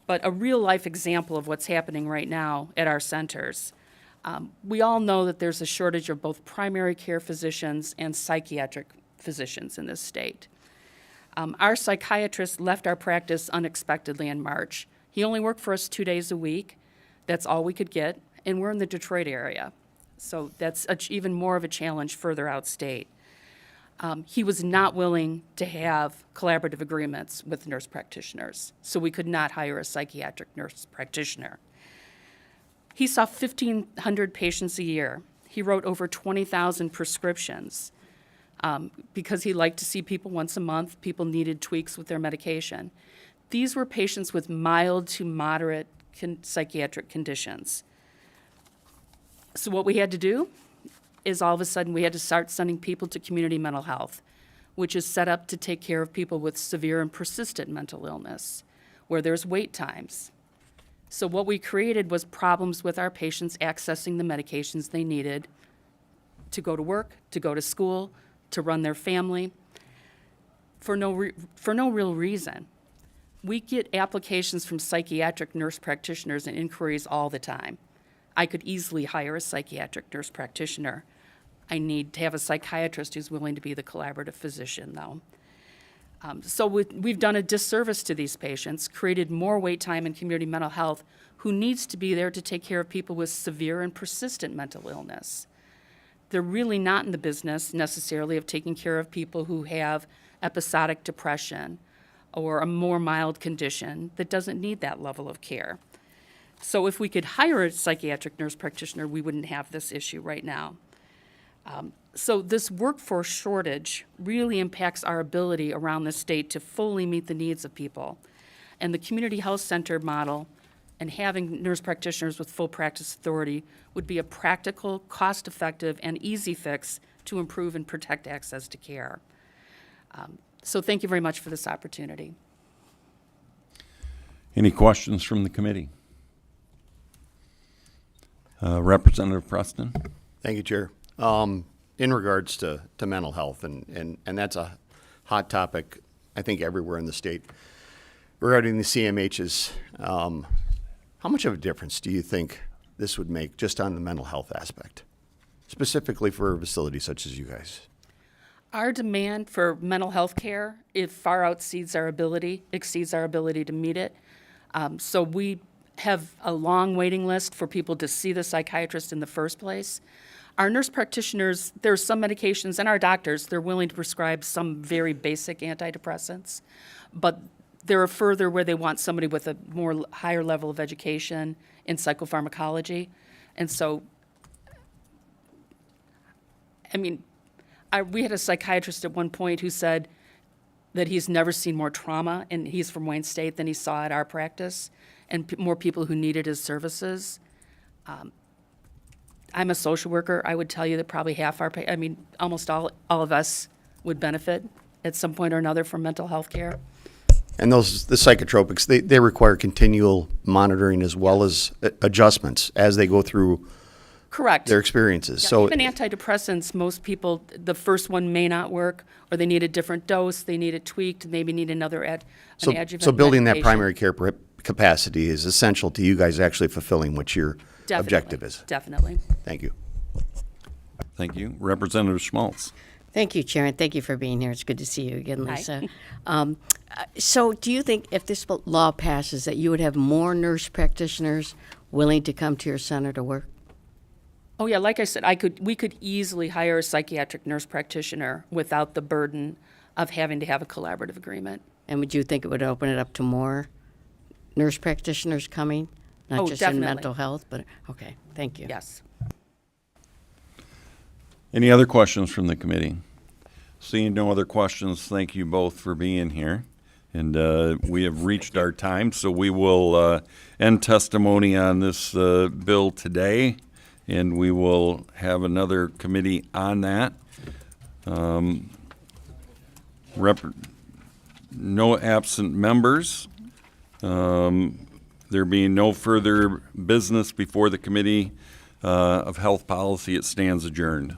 but a real life example of what's happening right now at our centers. We all know that there's a shortage of both primary care physicians and psychiatric physicians in this state. Our psychiatrist left our practice unexpectedly in March. He only worked for us 2 days a week. That's all we could get, and we're in the Detroit area. So that's even more of a challenge further out state. He was not willing to have collaborative agreements with nurse practitioners, so we could not hire a psychiatric nurse practitioner. He saw 1,500 patients a year. He wrote over 20,000 prescriptions. Because he liked to see people once a month, people needed tweaks with their medication. These were patients with mild to moderate psychiatric conditions. So what we had to do is all of a sudden we had to start sending people to community mental health, which is set up to take care of people with severe and persistent mental illness, where there's wait times. So what we created was problems with our patients accessing the medications they needed to go to work, to go to school, to run their family, for no real reason. We get applications from psychiatric nurse practitioners and inquiries all the time. I could easily hire a psychiatric nurse practitioner. I need to have a psychiatrist who's willing to be the collaborative physician, though. So we've done a disservice to these patients, created more wait time in community mental health, who needs to be there to take care of people with severe and persistent mental illness. They're really not in the business necessarily of taking care of people who have episodic depression or a more mild condition that doesn't need that level of care. So if we could hire a psychiatric nurse practitioner, we wouldn't have this issue right now. So this workforce shortage really impacts our ability around the state to fully meet the needs of people. And the community health center model and having nurse practitioners with full practice authority would be a practical, cost-effective, and easy fix to improve and protect access to care. So thank you very much for this opportunity. Any questions from the committee? Representative Prestin. Thank you, Chair. In regards to mental health, and that's a hot topic, I think, everywhere in the state. Regarding the CMHs, how much of a difference do you think this would make just on the mental health aspect, specifically for a facility such as you guys? Our demand for mental health care, it far exceeds our ability to meet it. So we have a long waiting list for people to see the psychiatrist in the first place. Our nurse practitioners, there's some medications, and our doctors, they're willing to prescribe some very basic antidepressants, but there are further where they want somebody with a more higher level of education in psychopharmacology. And so, I mean, we had a psychiatrist at one point who said that he's never seen more trauma, and he's from Wayne State, than he saw at our practice, and more people who needed his services. I'm a social worker. I would tell you that probably half our, almost all of us would benefit at some point or another from mental health care. And the psychotropics, they require continual monitoring as well as adjustments as they go through Correct. Their experiences. Yeah, So even antidepressants, most people, the first one may not work, or they need a different dose, they need it tweaked, maybe need another adjuvant so building that medication. primary care capacity is essential to you guys actually fulfilling what your objective is. Definitely. Thank you. Thank you. Representative Schmaltz. Thank you, Chair, and thank you for being here. It's good to see you again, Hi. Lisa. So do you think if this law passes that you would have more nurse practitioners willing to come to your center to work? Oh yeah, like I said, we could easily hire a psychiatric nurse practitioner without the burden of having to have a collaborative agreement. And would you think it would open it up to more nurse practitioners coming? Not Oh, just definitely. in mental health, but, okay, thank you. Yes. Any other questions from the committee? Seeing no other questions, thank you both for being here. And we have reached our time, so we will end testimony on this bill today, and we will have another committee on that. No absent members. There being no further business before the Committee of Health Policy, it stands adjourned.